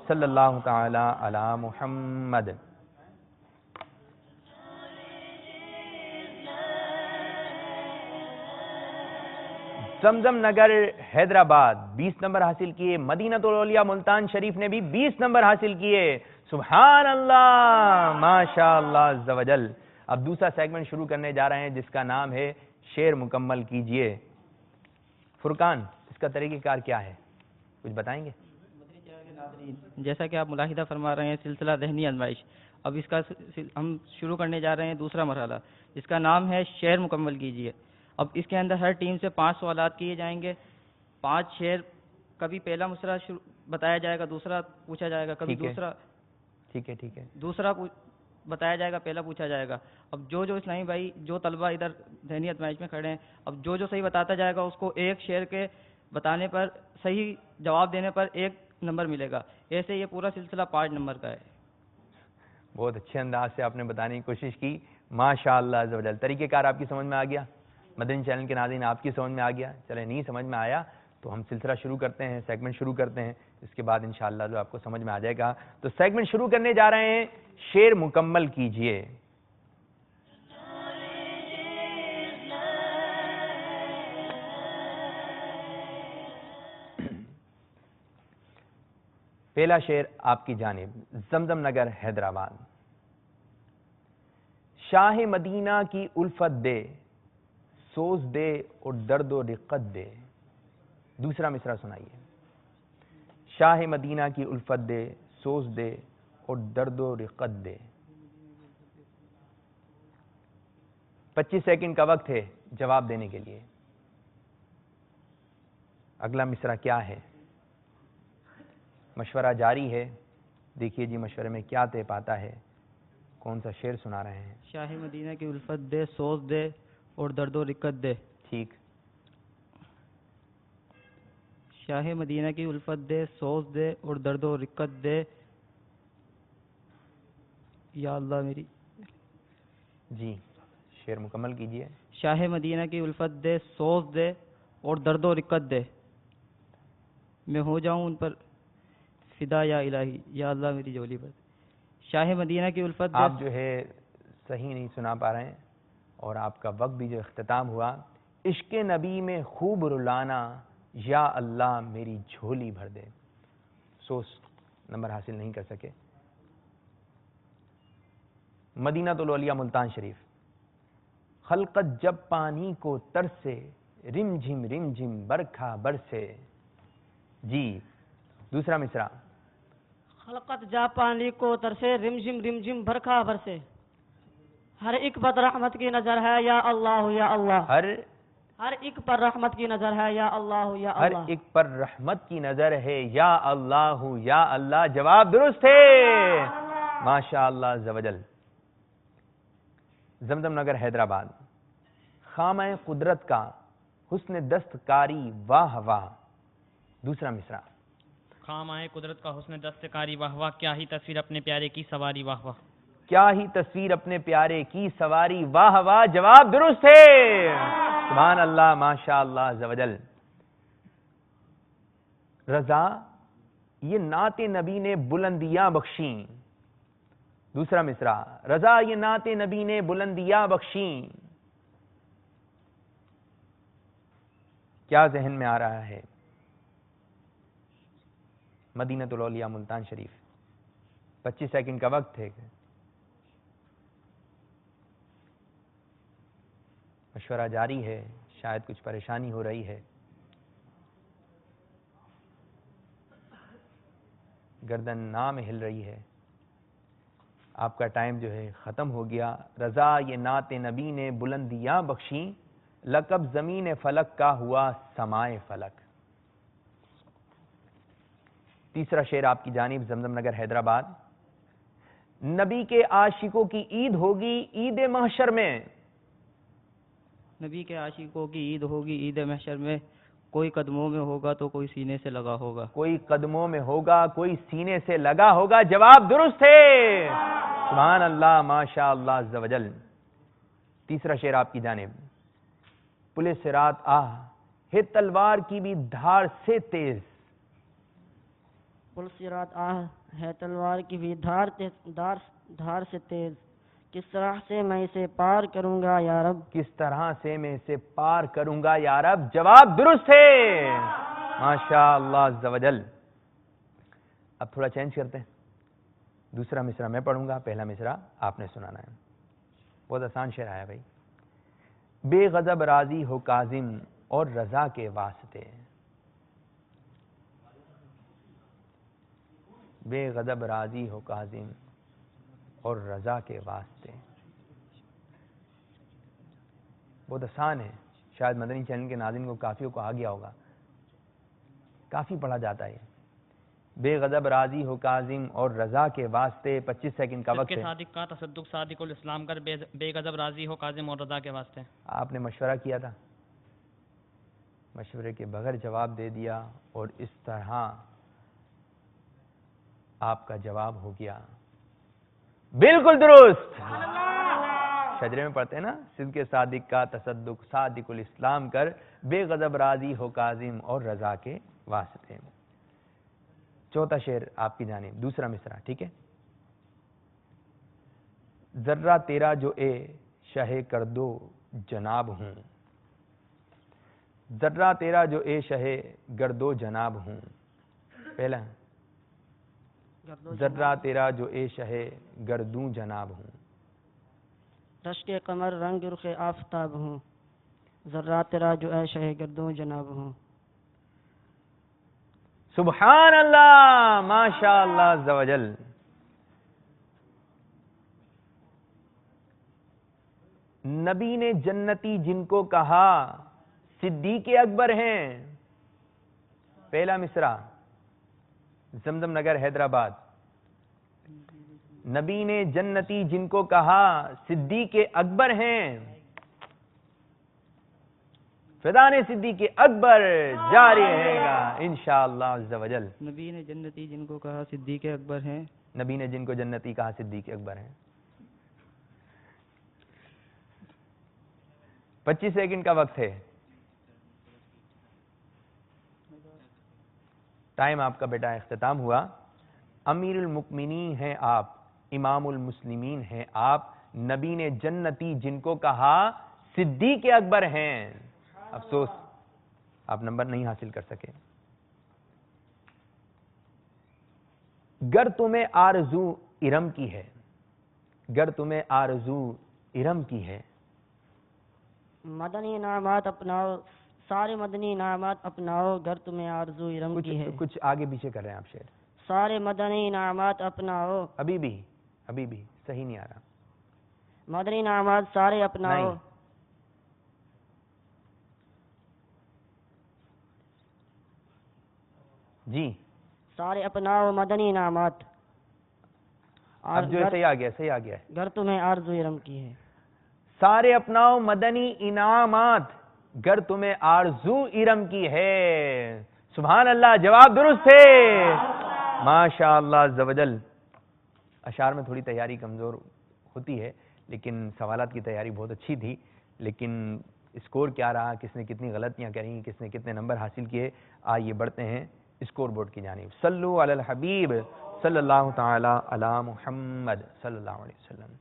صلی اللہ تعالی علی محمد. زمزم نگر حیدرآباد 20 نمبر حاصل کیے. مدینہ الاولیاء ملتان شریف نے بھی 20 نمبر حاصل کیے. سبحان اللہ، ماشاء اللہ عز و جل. اب دوسرا سیگمنٹ شروع کرنے جا رہے ہیں جس کا نام ہے شعر مکمل کیجئے. فرقان، اس کا طریقہ کار کیا ہے، کچھ بتائیں گے؟ جیسا کہ آپ ملاحظہ فرما رہے ہیں سلسلہ ذہنی آزمائش. اب اس کا ہم شروع کرنے جا رہے ہیں دوسرا مرحلہ، اس کا نام ہے شعر مکمل کیجئے. اب اس کے اندر ہر ٹیم سے 5 سوالات کیے جائیں گے. 5 شعر، کبھی پہلا مصرع بتایا جائے گا، دوسرا پوچھا جائے گا، کبھی دوسرا ٹھیک ہے دوسرا بتایا جائے گا، پہلا پوچھا جائے گا. اب جو اسلامی بھائی، جو طلبہ ادھر ذہنی آزمائش میں کھڑے ہیں، اب جو صحیح بتاتا جائے گا اس کو ایک شعر کے بتانے پر، صحیح جواب دینے پر 1 نمبر ملے گا. ایسے یہ پورا سلسلہ 5 نمبر کا ہے. بہت اچھے انداز سے آپ نے بتانے کی کوشش کی، ماشاء اللہ عز و جل. طریقہ کار آپ کی سمجھ میں آ گیا؟ مدنی چینل کے ناظرین آپ کی سمجھ میں آ گیا؟ چلے نہیں سمجھ میں آیا تو ہم سلسلہ شروع کرتے ہیں، سیگمنٹ شروع کرتے ہیں. اس کے بعد انشاءاللہ جو آپ کو سمجھ میں آ جائے گا. تو سیگمنٹ شروع کرنے جا رہے ہیں شعر مکمل کیجئے. پہلا شعر آپ کی جانب، زمزم نگر حیدرآباد. شاہ مدینہ کی الفت دے، سوز دے اور درد و رقت دے. دوسرا مصرع سنائیے. شاہ مدینہ کی الفت دے، سوز دے اور درد و رقت دے. 25 سیکنڈ کا وقت ہے جواب دینے کے لیے. اگلا مصرع کیا ہے؟ مشورہ جاری ہے. دیکھیے جی مشورے میں کیا طے پاتا ہے، کون سا شعر سنا رہے ہیں. شاہ مدینہ کی الفت دے، سوز دے اور درد و رقت دے. ٹھیک. شاہ مدینہ کی الفت دے، سوز دے اور درد و رقت دے. یا اللہ میری. جی شعر مکمل کیجئے. شاہ مدینہ کی الفت دے، سوز دے اور درد و رقت دے. میں ہو جاؤں ان پر فدا یا الہی، یا اللہ میری جولی پر. شاہ مدینہ کی الفت دے. آپ جو ہے صحیح نہیں سنا پا رہے ہیں اور آپ کا وقت بھی جو اختتام ہوا. عشق نبی میں خوب رلانا، یا اللہ میری جھولی بھر دے. 100 نمبر حاصل نہیں کر سکے. مدینہ الاولیاء ملتان شریف. خلقت جب پانی کو ترسے، رم جھم برکھا برسے. جی دوسرا مصرع. خلقت جا پانی کو ترسے، رم جھم برکھا برسے. ہر ایک پر رحمت کی نظر ہے یا اللہ یا اللہ. ہر ایک پر رحمت کی نظر ہے یا اللہ یا ہر اللہ. ایک پر رحمت کی نظر ہے یا اللہ یا اللہ. جواب درست ہے، ماشاء اللہ عز و جل. زمزم نگر حیدرآباد. خامہ قدرت کا حسن دستکاری واہ واہ. دوسرا مصرع. خام آئے قدرت کا حسن دستکاری واہ واہ، کیا ہی تصویر اپنے پیارے کی سواری واہ واہ. کیا ہی تصویر اپنے پیارے کی سواری واہ واہ. جواب درست ہے، سبحان اللہ، ماشاء اللہ عز و جل. رضا یہ نعت نبی نے بلندیاں بخشیں. دوسرا مصرع. رضا یہ نعت نبی نے بلندیاں بخشیں. کیا ذہن میں آ رہا ہے؟ مدینہ الاولیاء ملتان شریف. 25 سیکنڈ کا وقت ہے. مشورہ جاری ہے، شاید کچھ پریشانی ہو رہی ہے. گردن نام ہل رہی ہے. آپ کا ٹائم جو ہے ختم ہو گیا. رضا یہ نعت نبی نے بلندیاں بخشیں لقب زمین فلک کا ہوا سمائے فلک. تیسرا شعر آپ کی جانب زمزم نگر حیدرآباد. نبی کے عاشقوں کی عید ہوگی عید محشر میں. نبی کے عاشقوں کی عید ہوگی عید محشر میں. کوئی قدموں میں ہوگا تو کوئی سینے سے لگا ہوگا. کوئی قدموں میں ہوگا کوئی سینے سے لگا ہوگا. جواب درست ہے. سبحان اللہ ماشاء اللہ عز و جل. تیسرا شعر آپ کی جانب. پل صراط آہ ہے تلوار کی بھی دھار سے تیز. پل صراط آہ ہے تلوار کی بھی دھار سے تیز. کس طرح سے میں اسے پار کروں گا یا رب. کس طرح سے میں اسے پار کروں گا یا رب. جواب درست ہے. ماشاء اللہ عز و جل. اب تھوڑا چینج کرتے ہیں. دوسرا مصرع میں پڑھوں گا, پہلا مصرع آپ نے سنانا ہے. بہت آسان شعر آیا بھائی. بے غضب راضی ہو کاظم اور رضا کے واسطے. بے غضب راضی ہو کاظم اور رضا کے واسطے. بہت آسان ہے. شاید مدنی چینل کے ناظرین کو کافیوں کو آ گیا ہوگا, کافی پڑھا جاتا ہے. بے غضب راضی ہو کاظم اور رضا کے واسطے. 25 سیکنڈ کا وقت ہے. صادق کا تصدق صادق الاسلام کر بے غضب راضی ہو کاظم اور رضا کے واسطے. آپ نے مشورہ کیا تھا, مشورے کے بغیر جواب دے دیا اور اس طرح آپ کا جواب ہو گیا بالکل درست. شجرے میں پڑھتے ہیں نا, صدق صادق کا تصدق صادق الاسلام کر بے غضب راضی ہو کاظم اور رضا کے واسطے. چوتھا شعر آپ کی جانب, دوسرا مصرع, ٹھیک ہے. ذرہ تیرا جو اے شہ کردو جناب ہوں. ذرہ تیرا جو اے شہ گردو جناب ہوں. پہلا ذرہ تیرا جو اے شہ گردوں جناب ہوں. رشک قمر رنگ رخ آفتاب ہوں. ذرہ تیرا جو اے شہ گردوں جناب ہوں. سبحان اللہ ماشاء اللہ عز و جل. نبی نے جنتی جن کو کہا صدیق اکبر ہیں. پہلا مصرع زمزم نگر حیدرآباد. نبی نے جنتی جن کو کہا صدیق اکبر ہیں. فیضان صدیق اکبر جاری رہے گا انشاءاللہ عز و جل. نبی نے جنتی جن کو کہا صدیق اکبر ہیں. نبی نے جن کو جنتی کہا صدیق اکبر ہیں. 25 سیکنڈ کا وقت ہے. ٹائم آپ کا بیٹا اختتام ہوا. امیر المؤمنین ہیں آپ, امام المسلمین ہیں آپ. نبی نے جنتی جن کو کہا صدیق اکبر ہیں. افسوس آپ نمبر نہیں حاصل کر سکے. گر تمہیں آرزو ارم کی ہے. گر تمہیں آرزو ارم کی ہے. مدنی انعامات اپناؤ, سارے مدنی انعامات اپناؤ, گر تمہیں آرزو ارم کی ہے. کچھ آگے پیچھے کر رہے ہیں آپ شعر. سارے مدنی انعامات اپناؤ. ابھی بھی صحیح نہیں آ رہا. مدنی انعامات سارے اپناؤ. نہیں. جی سارے اپناؤ مدنی انعامات. اب جو صحیح آ گیا ہے. گر تمہیں آرزو ارم کی ہے. سارے اپناؤ مدنی انعامات گر تمہیں آرزو ارم کی ہے. سبحان اللہ, جواب درست ہے. ماشاء اللہ عز و جل. اشعار میں تھوڑی تیاری کمزور ہوتی ہے, لیکن سوالات کی تیاری بہت اچھی تھی. لیکن اسکور کیا رہا, کس نے کتنی غلطیاں کریں, کس نے کتنے نمبر حاصل کیے, آئیے بڑھتے ہیں اسکور بورڈ کی جانب. صلو علی الحبیب صلی اللہ تعالی علی محمد صلی اللہ علیہ وسلم.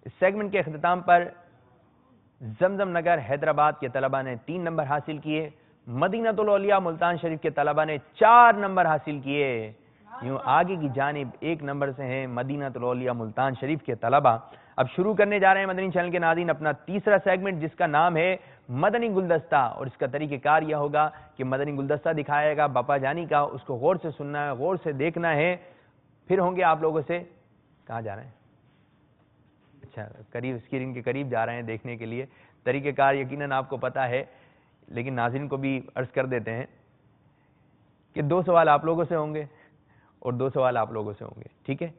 اس سیگمنٹ کے اختتام پر زمزم نگر حیدرآباد کے طلبہ نے 3 نمبر حاصل کیے. مدینۃ الاولیاء ملتان شریف کے طلبہ نے 4 نمبر حاصل کیے. یوں آگے کی جانب 1 نمبر سے ہیں مدینۃ الاولیاء ملتان شریف کے طلبہ. اب شروع کرنے جا رہے ہیں مدنی چینل کے ناظرین اپنا تیسرا سیگمنٹ, جس کا نام ہے مدنی گلدستہ. اور اس کا طریقہ کار یہ ہوگا کہ مدنی گلدستہ دکھائے گا باپا جانی کا, اس کو غور سے سننا ہے, غور سے دیکھنا ہے, پھر ہوں گے آپ لوگوں سے کہاں جا رہے ہیں؟ اچھا قریب اسکرین کے قریب جا رہے ہیں دیکھنے کے لیے. طریقہ کار یقیناً آپ کو پتہ ہے لیکن ناظرین کو بھی عرض کر دیتے ہیں کہ 2 سوال آپ لوگوں سے ہوں گے اور 2 سوال آپ لوگوں سے ہوں گے. ٹھیک ہے.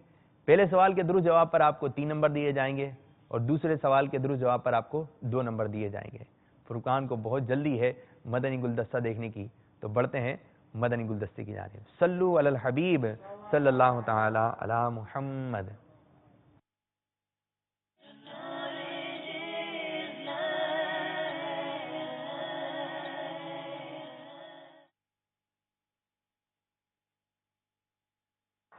پہلے سوال کے درست جواب پر آپ کو 3 نمبر دیے جائیں گے اور دوسرے سوال کے درست جواب پر آپ کو 2 نمبر دیے جائیں گے. فرقان کو بہت جلدی ہے مدنی گلدستہ دیکھنے کی، تو بڑھتے ہیں مدنی گلدستے کی جانب. صلو علی الحبیب صلی اللہ تعالی علی محمد.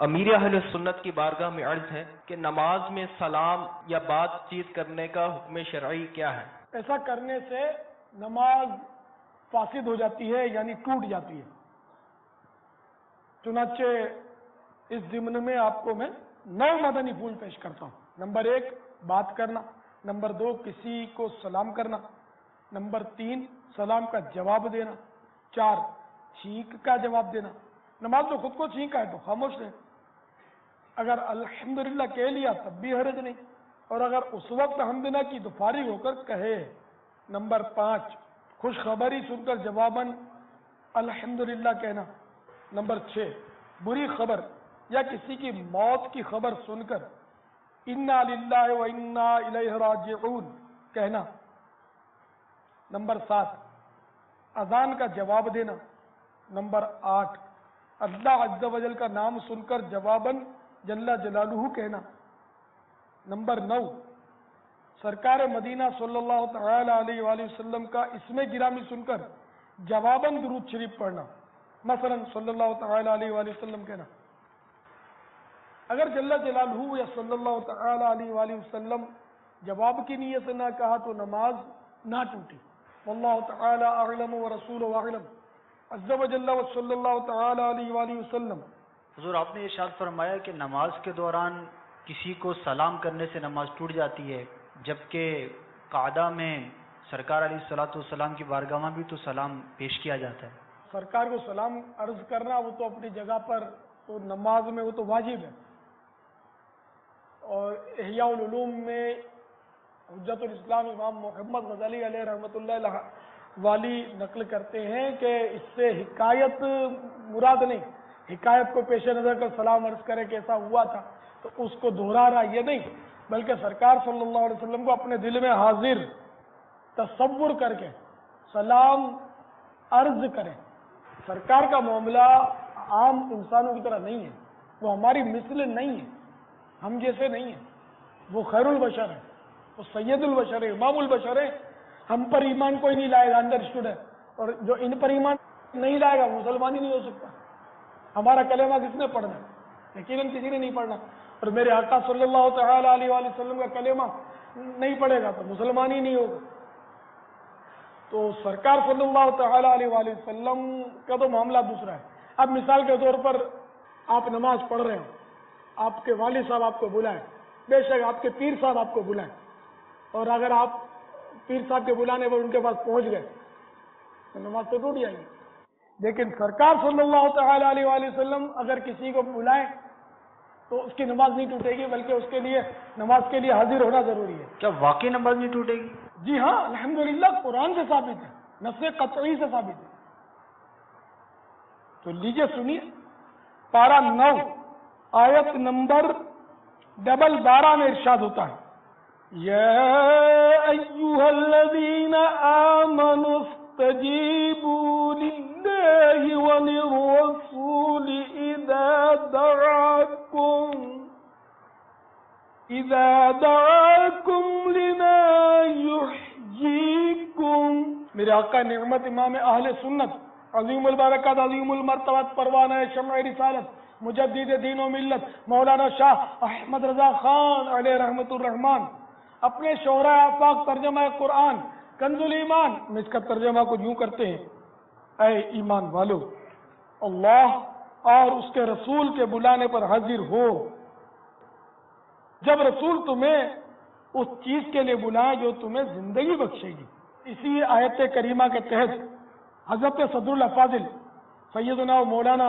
امیر اہل سنت کی بارگاہ میں عرض ہے کہ نماز میں سلام یا بات چیت کرنے کا حکم شرعی کیا ہے؟ ایسا کرنے سے نماز فاسد ہو جاتی ہے، یعنی ٹوٹ جاتی ہے. چنانچہ اس ضمن میں آپ کو میں 9 مدنی پھول پیش کرتا ہوں. نمبر 1 بات کرنا، نمبر 2 کسی کو سلام کرنا، نمبر 3 سلام کا جواب دینا، 4 چھینک کا جواب دینا. نماز میں خود کو چھینکا ہے تو خاموش رہے، اگر الحمدللہ کہہ لیا تب بھی حرج نہیں، اور اگر اس وقت حمد نہ کی تو فارغ ہو کر کہے. نمبر 5 خوشخبری سن کر جواباً الحمدللہ کہنا. نمبر 6 بری خبر یا کسی کی موت کی خبر سن کر انا للہ و انا الیہ راجعون کہنا. نمبر 7 اذان کا جواب دینا. نمبر 8 اللہ عز و جل کا نام سن کر جواباً جل جلالہ کہنا. نمبر 9 سرکار مدینہ صلی اللہ تعالی علیہ وآلہ وسلم کا اسم گرامی سن کر جواباً درود شریف پڑھنا، مثلا صلی اللہ تعالی علیہ وآلہ وسلم کہنا. اگر جل جلالہ یا صلی اللہ تعالی علیہ وآلہ وسلم جواب کی نیت سے نہ کہا تو نماز نہ ٹوٹی. واللہ تعالی اعلم ورسولہ اعلم عز و جل و صلی اللہ تعالی علیہ وآلہ وسلم. حضور آپ نے ارشاد فرمایا کہ نماز کے دوران کسی کو سلام کرنے سے نماز ٹوٹ جاتی ہے، جبکہ قعدہ میں سرکار علیہ الصلوۃ والسلام کی بارگاہ میں بھی تو سلام پیش کیا جاتا ہے. سرکار کو سلام عرض کرنا وہ تو اپنی جگہ پر تو نماز میں وہ تو واجب ہے. اور احیاء العلوم میں حجت الاسلام امام محمد غزالی علیہ رحمۃ اللہ والی نقل کرتے ہیں کہ اس سے حکایت مراد نہیں، حکایت کو پیش نظر کر سلام عرض کرے کہ ایسا ہوا تھا تو اس کو دہرا رہا یہ نہیں، بلکہ سرکار صلی اللہ علیہ وسلم کو اپنے دل میں حاضر تصور کر کے سلام عرض کرے. سرکار کا معاملہ عام انسانوں کی طرح نہیں ہے، وہ ہماری مثل نہیں ہے، ہم جیسے نہیں ہیں. وہ خیر البشر ہے، وہ سید البشر ہے، امام البشر ہے. ہم پر ایمان کوئی نہیں لائے گا، انڈرسٹوڈ ہے، اور جو ان پر ایمان نہیں لائے گا مسلمان ہی نہیں ہو سکتا. ہمارا کلمہ کس نے پڑھنا ہے؟ یقیناً کسی نے نہیں پڑھنا. اور میرے آقا صلی اللہ تعالی علیہ وآلہ وسلم کا کلمہ نہیں پڑھے گا تو مسلمان ہی نہیں ہوگا. تو سرکار صلی اللہ تعالی علیہ وآلہ وسلم کا تو معاملہ دوسرا ہے. اب مثال کے طور پر آپ نماز پڑھ رہے ہیں، آپ کے والد صاحب آپ کو بلائیں، بے شک آپ کے پیر صاحب آپ کو بلائیں، اور اگر آپ پیر صاحب کے بلانے پر ان کے پاس پہنچ گئے تو نماز تو ٹوٹ جائے گی. لیکن سرکار صلی اللہ تعالی علیہ وآلہ وسلم اگر کسی کو بلائیں تو اس کی نماز نہیں ٹوٹے گی، بلکہ اس کے لیے نماز کے لیے حاضر ہونا ضروری ہے. کیا واقعی نماز نہیں ٹوٹے گی؟ جی ہاں، الحمدللہ قرآن سے ثابت ہے، نص قطعی سے ثابت ہے. تو لیجئے سنیے، پارہ 9 آیت نمبر 12 میں ارشاد ہوتا ہے یا ایھا الذین آمنوا استجیبوا للہ وللرسول اذا دعاکم لما یحییکم. میرے آقا نعمت امام اہل سنت عظیم البرکات عظیم المرتبت پروانہ شمع رسالت مجدد دین و ملت مولانا شاہ احمد رضا خان علیہ رحمت الرحمان اپنے شعراء آفاق ترجمہ قرآن کنز الایمان میں اس کا ترجمہ کو یوں کرتے ہیں: اے ایمان والو، اللہ اور اس کے رسول کے بلانے پر حاضر ہو جب رسول تمہیں اس چیز کے لیے بلائے جو تمہیں زندگی بخشے گی. اسی آیت کریمہ کے تحت حضرت صدر الافاضل سیدنا و مولانا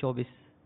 24।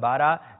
12।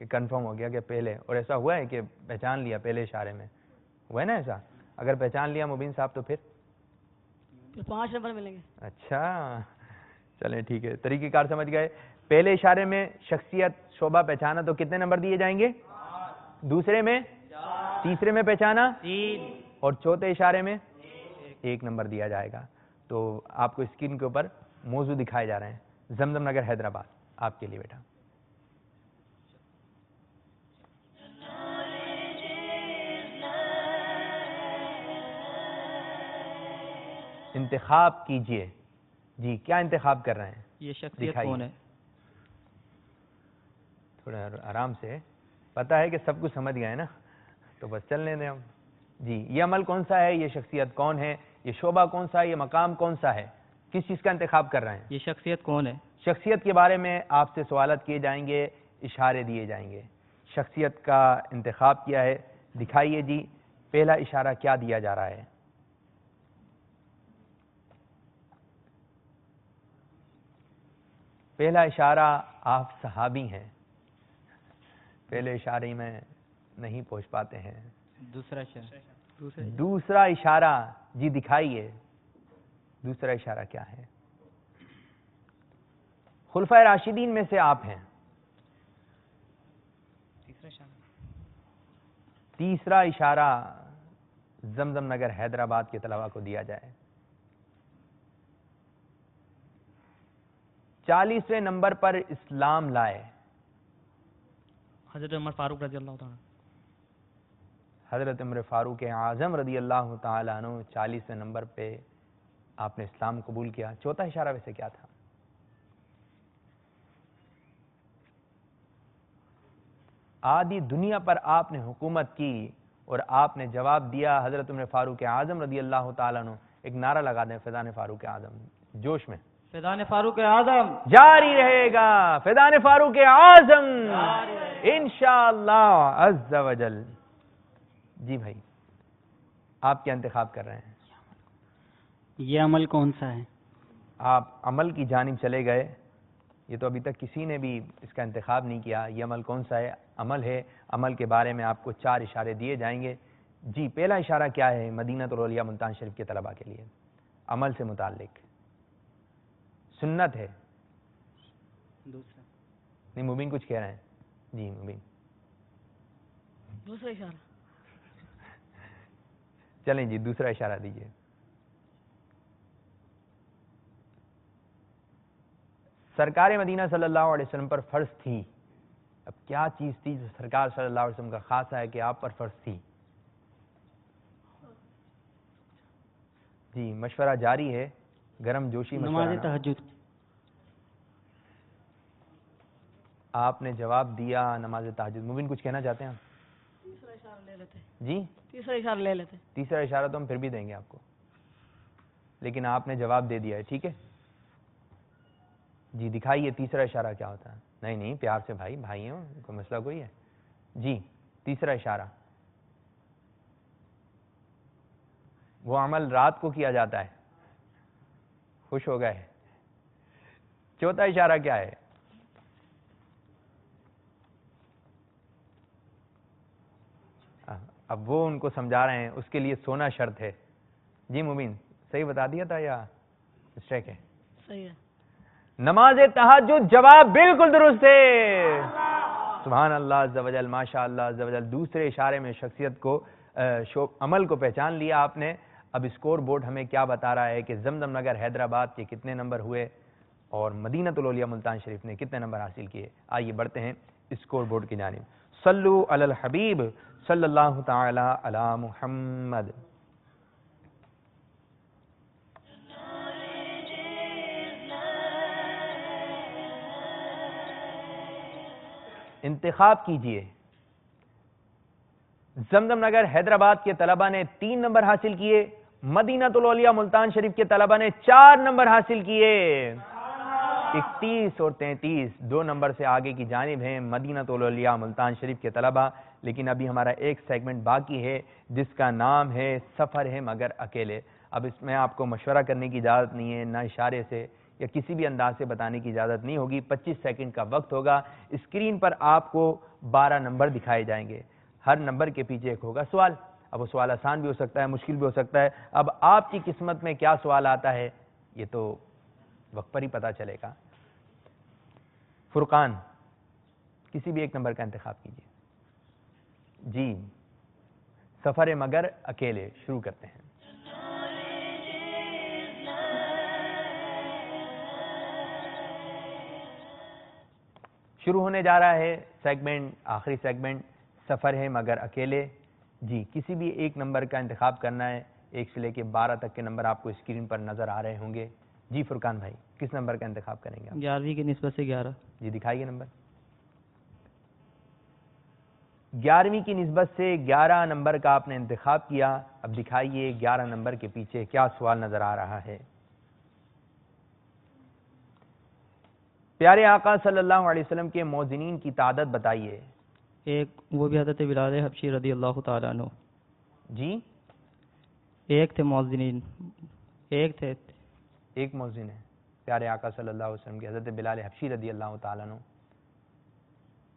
کہ کنفرم ہو گیا کہ پہلے، اور ایسا ہوا ہے کہ پہچان لیا پہلے اشارے میں، ہوا ہے نا ایسا؟ اگر پہچان لیا مبین صاحب تو پھر 5 نمبر ملیں گے. اچھا چلیں ٹھیک ہے، طریقہ کار سمجھ گئے. پہلے اشارے میں شخصیت شعبہ پہچانا تو کتنے نمبر دیے جائیں گے؟ دوسرے میں، تیسرے میں پہچانا 3 اور چوتھے اشارے میں 1 نمبر دیا جائے گا. تو آپ کو اسکرین کے اوپر موضوع دکھائے جا رہے ہیں. زمزم نگر حیدرآباد آپ کے لیے بیٹا. انتخاب کیجئے. جی کیا انتخاب کر رہے ہیں؟ یہ شخصیت دکھائیے. کون ہے؟ تھوڑا آرام سے، پتا ہے کہ سب کچھ سمجھ گئے نا، تو بس چلنے دیں ہم. جی یہ عمل کون سا ہے، یہ شخصیت کون ہے، یہ شعبہ کون سا ہے، یہ مقام کون سا ہے، کس چیز کا انتخاب کر رہے ہیں؟ یہ شخصیت کون ہے؟ شخصیت کے بارے میں آپ سے سوالات کیے جائیں گے، اشارے دیے جائیں گے. شخصیت کا انتخاب کیا ہے، دکھائیے جی. پہلا اشارہ کیا دیا جا رہا ہے؟ پہلا اشارہ آپ صحابی ہیں. پہلے اشارے میں نہیں پہنچ پاتے ہیں. دوسرا اشارہ. دوسرا اشارہ جی دکھائیے. دوسرا اشارہ کیا ہے؟ خلفائے راشدین میں سے آپ ہیں. تیسرا اشارہ زمزم نگر حیدرآباد کے طلباء کو دیا جائے. 40ویں نمبر پر اسلام لائے. حضرت عمر فاروق رضی اللہ تعالیٰ. حضرت عمر فاروق اعظم رضی اللہ تعالیٰ عنہ 40ویں نمبر پہ آپ نے اسلام قبول کیا. چوتھا اشارہ ویسے کیا تھا؟ آدھی دنیا پر آپ نے حکومت کی اور آپ نے جواب دیا حضرت عمر فاروق اعظم رضی اللہ تعالیٰ عنہ. ایک نعرہ لگا دیں فیضان فاروق اعظم جوش میں. فیضان فاروق اعظم جاری رہے گا. فیضان فاروق اعظم انشاءاللہ عز و جل. جی بھائی آپ کیا انتخاب کر رہے ہیں؟ یہ عمل کون سا ہے؟ آپ عمل کی جانب چلے گئے. یہ تو ابھی تک کسی نے بھی اس کا انتخاب نہیں کیا. یہ عمل کون سا ہے؟ عمل ہے. عمل کے بارے میں آپ کو 4 اشارے دیے جائیں گے. جی پہلا اشارہ کیا ہے مدینہ الاولیاء ملتان شریف کے طلباء کے لیے؟ عمل سے متعلق سنت ہے. دوسرا نہیں مبین کچھ کہہ رہے ہیں. جی مبین دوسرا اشارہ. چلیں جی دوسرا اشارہ دیجئے. سرکار مدینہ صلی اللہ علیہ وسلم پر فرض تھی. اب کیا چیز تھی جو سرکار صلی اللہ علیہ وسلم کا خاصہ ہے کہ آپ پر فرض تھی؟ جی مشورہ جاری ہے، گرم جوشی مشورہ. نماز تہجد. آپ نے جواب دیا نماز تہجد. مبین کچھ کہنا چاہتے ہیں؟ تیسرا اشارہ لے لیتے. جی تیسرا اشارہ لے لیتے. تیسرا اشارہ تو ہم پھر بھی دیں گے آپ کو، لیکن آپ نے جواب دے دیا ہے. ٹھیک ہے جی دکھائیے تیسرا اشارہ کیا ہوتا ہے. نہیں نہیں پیار سے بھائی بھائی ہوں، کوئی مسئلہ کوئی ہے. جی تیسرا اشارہ وہ عمل رات کو کیا جاتا ہے. خوش ہو گئے. چوتھا اشارہ کیا ہے؟ اب وہ ان کو سمجھا رہے ہیں، اس کے لیے سونا شرط ہے. جی مبین صحیح بتا دیا تھا یا مسٹیک ہے؟ صحیح ہے. نماز تہجد جواب بالکل درست ہے. سبحان اللہ عز و جل، ماشاء اللہ عز و جل. دوسرے اشارے میں شخصیت کو عمل کو پہچان لیا آپ نے. اب اسکور بورڈ ہمیں کیا بتا رہا ہے کہ زمزم نگر حیدرآباد کے کتنے نمبر ہوئے اور مدینہ الاولیاء ملتان شریف نے کتنے نمبر حاصل کیے. آئیے بڑھتے ہیں اسکور بورڈ کی جانب. صلو علی الحبیب صلی اللہ تعالی علی محمد. انتخاب کیجئے. زمزم نگر حیدرآباد کے طلبہ نے 3 نمبر حاصل کیے. مدینہ الاولیاء ملتان شریف کے طلبہ نے 4 نمبر حاصل کیے. 31 اور 33 2 نمبر سے آگے کی جانب ہیں مدینہ الاولیاء ملتان شریف کے طلبہ. لیکن ابھی ہمارا ایک سیگمنٹ باقی ہے جس کا نام ہے سفر ہے مگر اکیلے. اب اس میں آپ کو مشورہ کرنے کی اجازت نہیں ہے، نہ اشارے سے یا کسی بھی انداز سے بتانے کی اجازت نہیں ہوگی. 25 سیکنڈ کا وقت ہوگا. اسکرین پر آپ کو 12 نمبر دکھائے جائیں گے، ہر نمبر کے پیچھے ایک ہوگا سوال۔ اب وہ سوال آسان بھی ہو سکتا ہے، مشکل بھی ہو سکتا ہے۔ اب آپ کی قسمت میں کیا سوال آتا ہے یہ تو وقت پر ہی پتا چلے گا۔ فرقان، کسی بھی ایک نمبر کا انتخاب کیجیے۔ جی، سفر مگر اکیلے، شروع کرتے ہیں۔ شروع ہونے جا رہا ہے سیگمنٹ، آخری سیگمنٹ، سفر ہے مگر اکیلے۔ جی، کسی بھی ایک نمبر کا انتخاب کرنا ہے۔ 1 سے لے کے 12 تک کے نمبر آپ کو اسکرین پر نظر آ رہے ہوں گے۔ جی فرقان بھائی، کس نمبر کا انتخاب کریں گے آپ؟ 11ویں کی نسبت سے 11۔ جی دکھائیے نمبر۔ 11ویں کی نسبت سے 11 نمبر کا آپ نے انتخاب کیا۔ اب دکھائیے 11 نمبر کے پیچھے کیا سوال نظر آ رہا ہے۔ پیارے آقا صلی اللہ علیہ وسلم کے موذنین کی تعداد بتائیے۔ ایک وہ بھی حضرت بلال حبشی رضی اللہ تعالیٰ عنہ۔ جی، ایک تھے موذنین، ایک تھے۔ ایک موذن ہے پیارے آقا صلی اللہ علیہ وسلم کے، حضرت بلال حبشی رضی اللہ تعالیٰ عنہ۔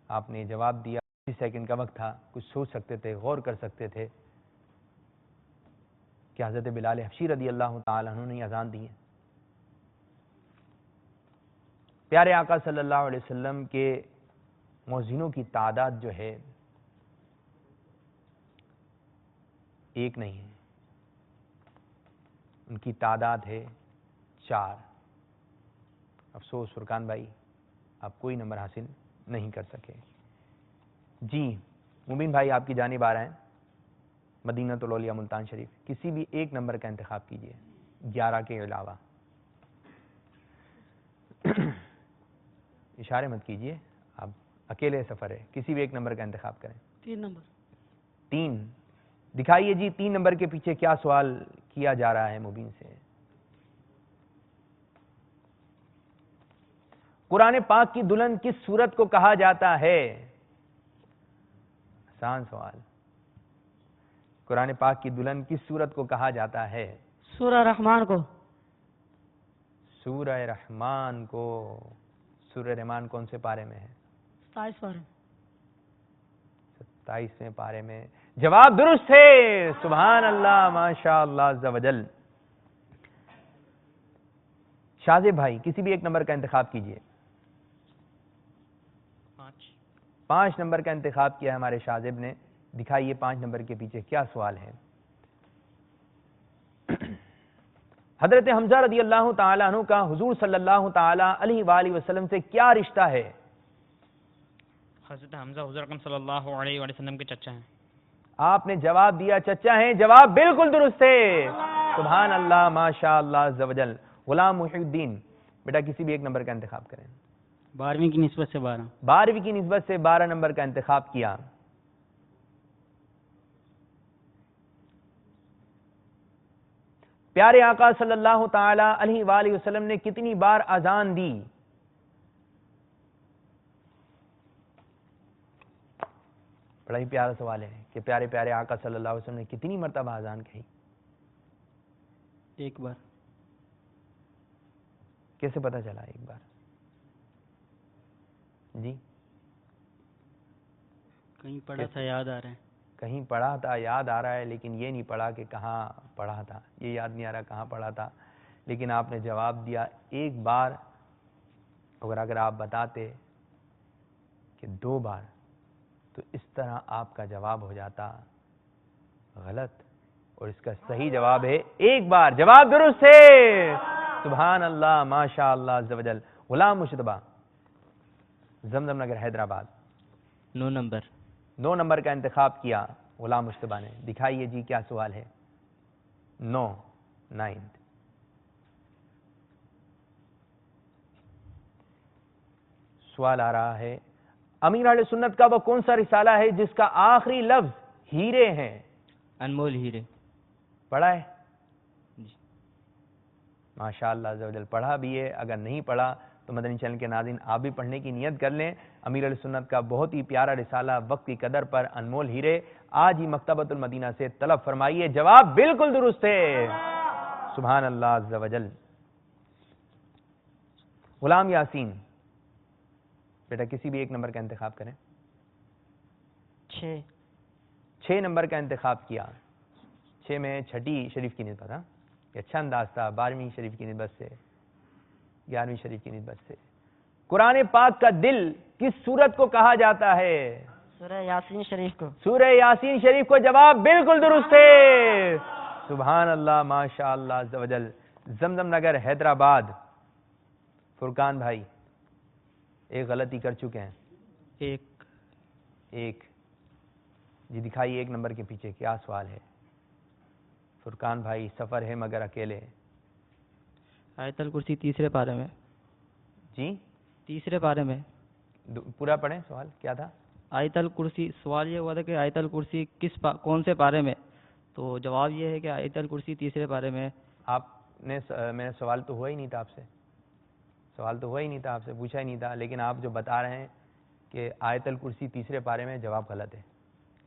آپ نے جواب دیا، 30 سیکنڈ کا وقت تھا، کچھ سوچ سکتے تھے، غور کر سکتے تھے کہ حضرت بلال حبشی رضی اللہ تعالیٰ عنہ نے اذان دی ہے۔ پیارے آقا صلی اللہ علیہ وسلم کے موذنوں کی تعداد جو ہے ایک نہیں ہے، ان کی تعداد ہے 4۔ افسوس فرقان بھائی، آپ کوئی نمبر حاصل نہیں کر سکے۔ جی مبین بھائی، آپ کی جانب آ رہے ہیں مدینہ الاولیاء ملتان شریف۔ کسی بھی ایک نمبر کا انتخاب کیجیے 11 کے علاوہ۔ اشارے مت کیجیے، آپ اکیلے سفر ہے، کسی بھی ایک نمبر کا انتخاب کریں۔ 3 نمبر۔ 3 دکھائیے جی، 3 نمبر کے پیچھے کیا سوال کیا جا رہا ہے مبین سے۔ قرآن پاک کی دلہن کس سورت کو کہا جاتا ہے؟ آسان سوال۔ قرآن پاک کی دلہن کس سورت کو کہا جاتا ہے؟ سورہ رحمان کو۔ سورہ رحمان کو۔ سورہ رحمان کون سے پارے میں ہے؟ 27 پارے۔ 27ویں پارے میں۔ جواب درست ہے، سبحان اللہ، ماشاء اللہ عز و جل۔ شاذب بھائی، کسی بھی ایک نمبر کا انتخاب کیجیے۔ 5 نمبر کا انتخاب کیا ہے ہمارے شاذب نے۔ دکھائیے 5 نمبر کے پیچھے کیا سوال ہے۔ حضرت حمزہ رضی اللہ تعالیٰ عنہ کا حضور صلی اللہ تعالیٰ علیہ وآلہ وسلم سے کیا رشتہ ہے؟ حضرت حمزہ حضور اکرم صلی اللہ علیہ وسلم کے چچا ہیں۔ آپ نے جواب دیا چچا ہیں، جواب بالکل درست ہے، سبحان اللہ، ماشاء اللہ عز و جل۔ غلام محی الدین، بیٹا کسی بھی ایک نمبر کا انتخاب کریں۔ 12ویں کی نسبت سے 12۔ 12ویں کی نسبت سے 12 نمبر کا انتخاب کیا۔ پیارے آقا صلی اللہ تعالی علیہ وآلہ وسلم نے کتنی بار اذان دی؟ بڑا ہی پیارا سوال ہے کہ پیارے پیارے آقا صلی اللہ علیہ وسلم نے کتنی مرتبہ اذان کہی؟ 1 بار۔ کیسے پتا چلا 1 بار؟ جی کہیں پڑھا تھا، یاد آ رہا ہے۔ کہیں پڑھا تھا، یاد آ رہا ہے، لیکن یہ نہیں پڑھا کہ کہاں پڑھا تھا، یہ یاد نہیں آ رہا کہاں پڑھا تھا، لیکن آپ نے جواب دیا 1 بار۔ اگر آپ بتاتے کہ 2 بار تو اس طرح آپ کا جواب ہو جاتا غلط، اور اس کا صحیح جواب ہے 1 بار۔ جواب درست ہے، سبحان اللہ، ماشاء اللہ عز و جل۔ غلام مشتبہ، زمزم نگر حیدرآباد۔ 9 نمبر۔ 9 نمبر کا انتخاب کیا غلام مشتبہ نے۔ دکھائیے جی کیا سوال ہے۔ 9 سوال آ رہا ہے، امیر اہل سنت کا وہ کون سا رسالہ ہے جس کا آخری لفظ ہیرے ہیں؟ انمول ہیرے۔ پڑھا ہے؟ جی ماشاء اللہ عز و جل، پڑھا بھی ہے۔ اگر نہیں پڑھا تو مدنی چینل کے ناظرین آپ بھی پڑھنے کی نیت کر لیں۔ امیر اہل سنت کا بہت ہی پیارا رسالہ وقت کی قدر پر انمول ہیرے، آج ہی مکتبۃ المدینہ سے طلب فرمائیے۔ جواب بالکل درست ہے، سبحان اللہ عز و جل۔ غلام یاسین، بیٹا کسی بھی ایک نمبر کا انتخاب کریں۔ 6 6 نمبر کا انتخاب کیا. 6 میں چھٹی شریف کی نسبت. ہاں یہ اچھا انداز تھا. 12ویں شریف کی نسبت سے, 11ویں شریف کی نسبت سے. قرآن پاک کا دل کس سورت کو کہا جاتا ہے؟ سورہ یاسین شریف کو. سورہ یاسین شریف کو. جواب بالکل درست ہے. سبحان اللہ, ماشاء اللہ عز و جل. زمزم نگر حیدرآباد. فرقان بھائی ایک غلطی کر چکے ہیں. ایک جی دکھائیے 1 نمبر کے پیچھے کیا سوال ہے؟ فرقان بھائی سفر ہے مگر اکیلے. آیت الکرسی تیسرے پارے میں. جی تیسرے پارے میں. پورا پڑھیں. سوال کیا تھا؟ آیت الکرسی. سوال یہ ہوا تھا کہ آیت الکرسی کون سے پارے میں؟ تو جواب یہ ہے کہ آیت الکرسی تیسرے پارے میں. آپ نے میں سوال تو ہوا ہی نہیں تھا آپ سے. سوال تو ہوا ہی نہیں تھا, آپ سے پوچھا ہی نہیں تھا, لیکن آپ جو بتا رہے ہیں کہ آیت الکرسی تیسرے پارے میں, جواب غلط ہے.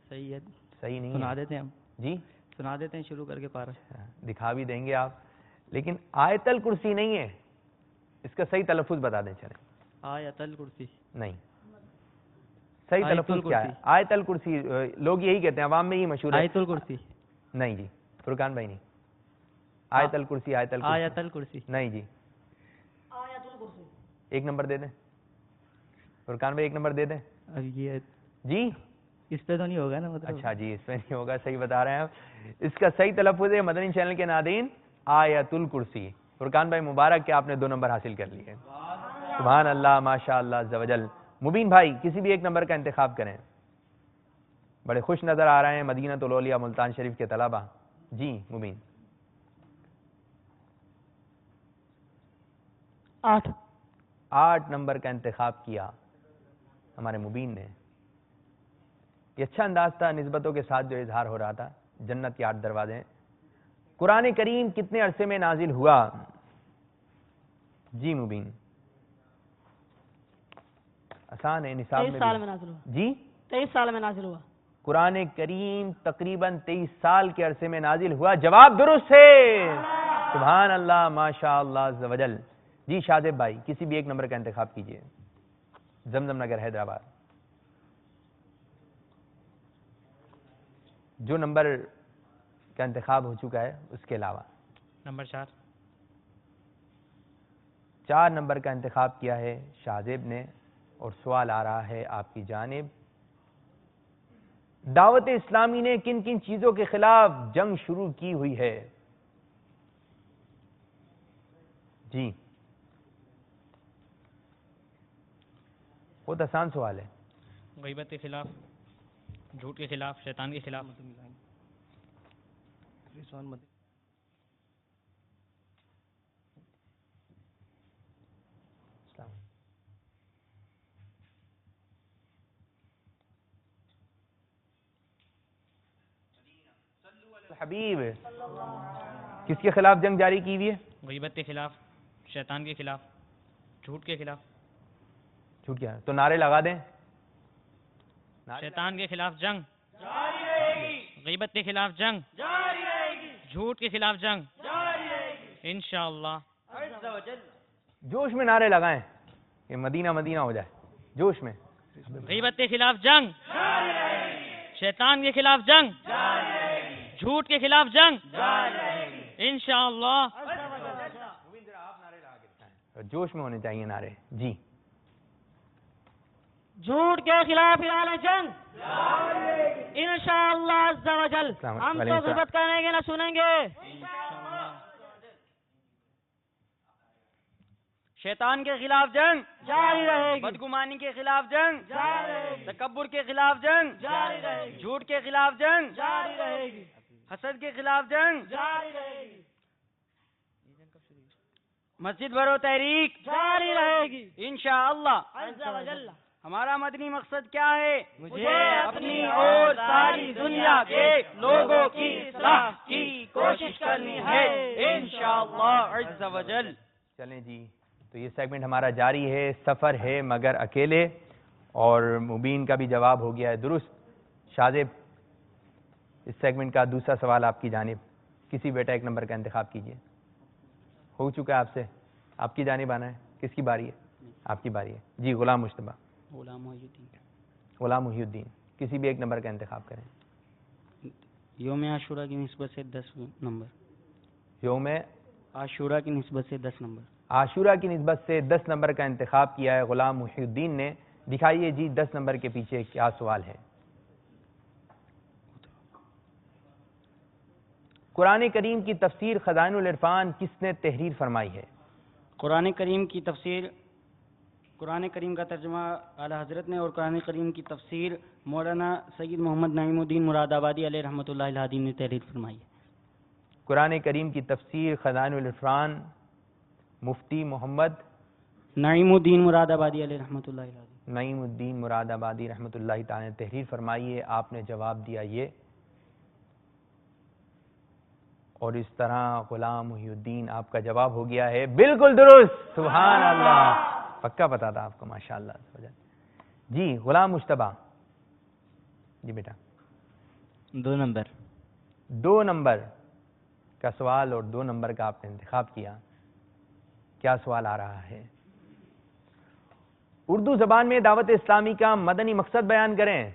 صحیح ہے. صحیح نہیں سنا ہے. دیتے ہیں ہم. جی سنا دیتے ہیں شروع کر کے پارا. دکھا بھی دیں گے آپ, لیکن آیت الکرسی نہیں ہے. اس کا صحیح تلفظ بتا دیں. چلیں. آیت الکرسی نہیں, صحیح آیت تلفظ کیا ہے؟ الکرسی. آیت الکرسی. لوگ یہی کہتے ہیں, عوام میں ہی مشہور ہے. آیت الکرسی. نہیں جی فرقان بھائی نہیں. آیت الکرسی. آیت الکرسی. آیت الکرسی. نہیں جی. 1 نمبر دے دیں. فرقان بھائی 1 نمبر دے دیں. اب یہ جی اس پہ تو نہیں ہوگا نا مطلب. اچھا جی, اس پہ نہیں ہوگا. صحیح بتا رہے ہیں آپ. اس کا صحیح تلفظ ہے مدنی چینل کے ناظرین آیت الکرسی. فرقان بھائی مبارک کہ آپ نے 2 نمبر حاصل کر لیے. سبحان اللہ, ماشاء اللہ عز و جل. مبین بھائی کسی بھی 1 نمبر کا انتخاب کریں. بڑے خوش نظر آ رہے ہیں مدینہ الاولیاء ملتان شریف کے طلبہ. جی مبین. 8 نمبر کا انتخاب کیا ہمارے مبین نے. یہ اچھا انداز تھا نسبتوں کے ساتھ جو اظہار ہو رہا تھا. جنت کے 8 دروازے. قرآن کریم کتنے عرصے میں نازل ہوا؟ جی مبین. آسان ہے, نصاب 23 سال میں نازل ہوا. جی 23 سال میں نازل ہوا. قرآن کریم تقریباً 23 سال کے عرصے میں نازل ہوا. جواب درست ہے. سبحان اللہ, ماشاء اللہ عز و جل. جی شادب بھائی کسی بھی 1 نمبر کا انتخاب کیجئے. زمزم نگر حیدرآباد. جو نمبر کا انتخاب ہو چکا ہے اس کے علاوہ. نمبر 4. 4 نمبر کا انتخاب کیا ہے شاہزیب نے, اور سوال آ رہا ہے آپ کی جانب. دعوت اسلامی نے کن کن چیزوں کے خلاف جنگ شروع کی ہوئی ہے؟ جی بہت آسان سوال ہے. غیبت کے خلاف, جھوٹ کے خلاف, شیطان کے خلاف. حبیب کس کے خلاف جنگ جاری کی ہوئی ہے؟ غیبت کے خلاف, شیطان کے خلاف, جھوٹ کے خلاف. جھوٹ کیا ہے تو نعرے لگا دیں. شیطان کے خلاف جنگ, غیبت کے خلاف جنگ, جھوٹ کے خلاف جنگ, انشاءاللہ. جوش میں نعرے لگائیں کہ مدینہ مدینہ ہو جائے. جوش میں. غیبت کے خلاف جنگ, شیطان کے خلاف جنگ, جھوٹ کے خلاف جنگ, انشاءاللہ. جوش میں ہونے چاہیے نعرے. جی جھوٹ کے خلاف اعلان جنگ انشاءاللہ عز و جل. ہم تو غیبت کریں گے نہ سنیں گے. شیطان کے خلاف جنگ جاری رہے گی. بدگمانی کے خلاف جنگ جاری رہے گی. تکبر کے خلاف جنگ جاری رہے گی. جھوٹ کے خلاف جنگ جاری رہے گی. حسد کے خلاف جنگ جاری رہے گی. مسجد بھرو تحریک جاری رہے گی انشاءاللہ. عز و جل. ہمارا مدنی مقصد کیا ہے؟ مجھے اپنی اور ساری دنیا کے لوگوں کی اصلاح کی کوشش کرنی ہے انشاءاللہ عز و جل. چلیں جی, تو یہ سیگمنٹ ہمارا جاری ہے. سفر ہے مگر اکیلے, اور مبین کا بھی جواب ہو گیا ہے درست. شاذب اس سیگمنٹ کا دوسرا سوال آپ کی جانب. کسی بیٹا 1 نمبر کا انتخاب کیجئے. ہو چکا ہے آپ سے, آپ کی جانب آنا ہے. کس کی باری ہے؟ آپ کی باری ہے. جی غلام مشتبہ. غلام محی الدین. غلام محی الدین کسی بھی ایک نمبر کا انتخاب کریں. یوم عاشورہ کی نسبت سے 10 نمبر. یوم عاشورہ کی نسبت سے 10 نمبر. عاشورہ کی نسبت سے 10 نمبر کا انتخاب کیا ہے غلام محی الدین نے. دکھائیے جی 10 نمبر کے پیچھے کیا سوال ہے. قرآن کریم کی تفسیر خزائن العرفان کس نے تحریر فرمائی ہے؟ قرآن کریم کی تفسیر، قرآن کریم کا ترجمہ اعلیٰ حضرت نے، اور قرآن کریم کی تفسیر مولانا سید محمد نعیم الدین مراد آبادی علیہ رحمۃ اللہ الہادی نے تحریر فرمائی ہے. قرآن کریم کی تفسیر خزائن العرفان مفتی محمد نعیم الدین مراد آبادی علیہ رحمۃ اللہ الہادی. نعیم الدین مراد آبادی رحمۃ اللہ تعالی نے تحریر فرمائی ہے. آپ نے جواب دیا یہ، اور اس طرح غلام محی الدین آپ کا جواب ہو گیا ہے بالکل درست. سبحان اللہ، پکا پتا تھا آپ کو، ماشاءاللہ. جی غلام مشتبہ، جی بیٹا 2 نمبر. 2 نمبر کا سوال اور 2 نمبر کا آپ نے انتخاب کیا. کیا سوال آ رہا ہے؟ اردو زبان میں دعوت اسلامی کا مدنی مقصد بیان کریں.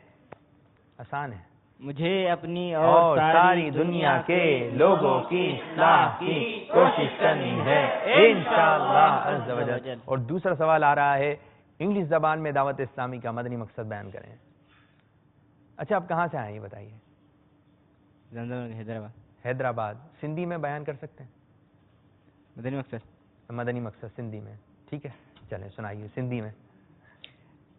آسان ہے. مجھے اپنی اور ساری دنیا کے لوگوں کی اصلاح کی کوشش کرنی ہے انشاءاللہ عز و جل. اور دوسرا سوال آ رہا ہے انگلش زبان میں دعوت اسلامی کا مدنی مقصد بیان کریں. اچھا آپ کہاں سے آئے یہ بتائیے؟ حیدرآباد. حیدرآباد. سندھی میں بیان کر سکتے ہیں؟ مدنی مقصد. مدنی مقصد سندھی میں، ٹھیک ہے چلیں سنائیے سندھی میں.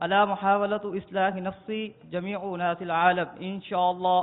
ala muhawalatu islahi nafsi jami'u nasil alam. Inshallah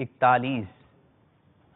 41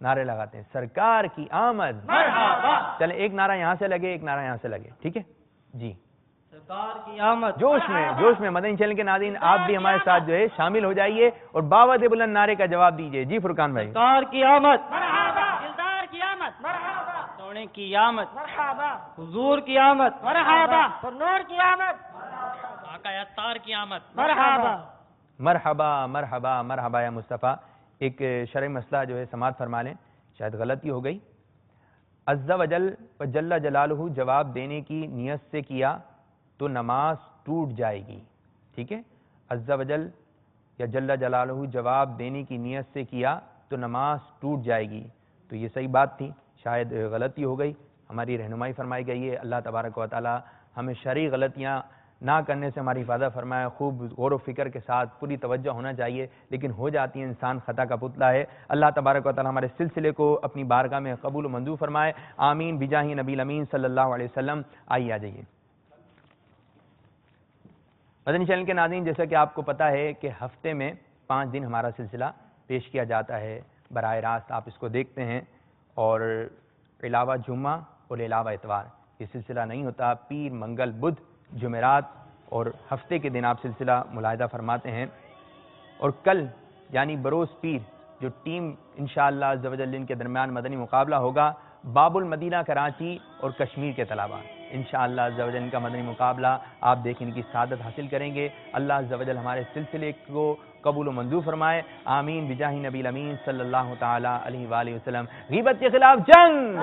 نعرے لگاتے ہیں، سرکار کی آمد، چلیں ایک نعرہ یہاں سے لگے، ایک نعرہ یہاں سے لگے، ٹھیک ہے جی، سرکار کی آمد، جوش میں مدنی چینل کے ناظرین آپ بھی ہمارے ساتھ جو ہے شامل ہو جائیے اور باوت بلند نعرے کا جواب دیجئے. جی فرقان بھائی. سرکار کی آمد، دلدار کی آمد، سونے کی آمد، حضور کی آمد، نور کی آمد، آقا اتار کی آمد. مرحبا مرحبا مرحبا یا مصطفیٰ. ایک شرعی مسئلہ جو ہے سماعت فرما لیں، شاید غلطی ہو گئی. عز و جل و جل جلالہ جواب دینے کی نیت سے کیا تو نماز ٹوٹ جائے گی، ٹھیک ہے. عز و جل یا جل جلالہ جواب دینے کی نیت سے کیا تو نماز ٹوٹ جائے گی، تو یہ صحیح بات تھی، شاید غلطی ہو گئی، ہماری رہنمائی فرمائی گئی ہے. اللہ تبارک و تعالی ہمیں شرعی غلطیاں نہ کرنے سے ہماری حفاظت فرمائے. خوب غور و فکر کے ساتھ پوری توجہ ہونا چاہیے، لیکن ہو جاتی ہے، انسان خطا کا پتلا ہے. اللہ تبارک و تعالی ہمارے سلسلے کو اپنی بارگاہ میں قبول و منظور فرمائے. آمین بجاہ نبی الامین صلی اللہ علیہ وسلم. آئیے آ جائیے. مدنی چینل کے ناظرین، جیسا کہ آپ کو پتہ ہے کہ ہفتے میں 5 دن ہمارا سلسلہ پیش کیا جاتا ہے براہ راست، آپ اس کو دیکھتے ہیں، اور علاوہ جمعہ اور علاوہ اتوار یہ سلسلہ نہیں ہوتا. پیر، منگل، بدھ، جمعرات اور ہفتے کے دن آپ سلسلہ ملاحظہ فرماتے ہیں. اور کل یعنی بروز پیر جو ٹیم انشاءاللہ عز و جل ان کے درمیان مدنی مقابلہ ہوگا، باب المدینہ کراچی اور کشمیر کے طلباء انشاءاللہ عز و جل ان کا مدنی مقابلہ آپ دیکھ ان کی سعادت حاصل کریں گے. اللہ عز و جل ہمارے سلسلے کو قبول و منظور فرمائے. آمین بجاہ نبی الامین صلی اللہ تعالی علیہ وآلہ وسلم. غیبت کے خلاف جنگ،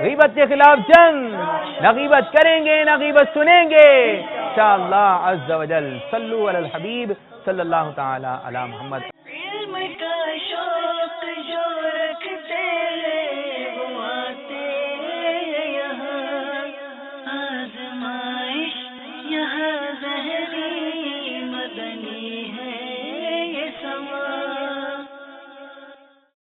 غیبت کے خلاف جنگ، نہ غیبت کریں گے نہ غیبت سنیں گے انشاءاللہ عز و جل. صلو علی الحبیب صلی اللہ تعالی علی محمد. علم کا شور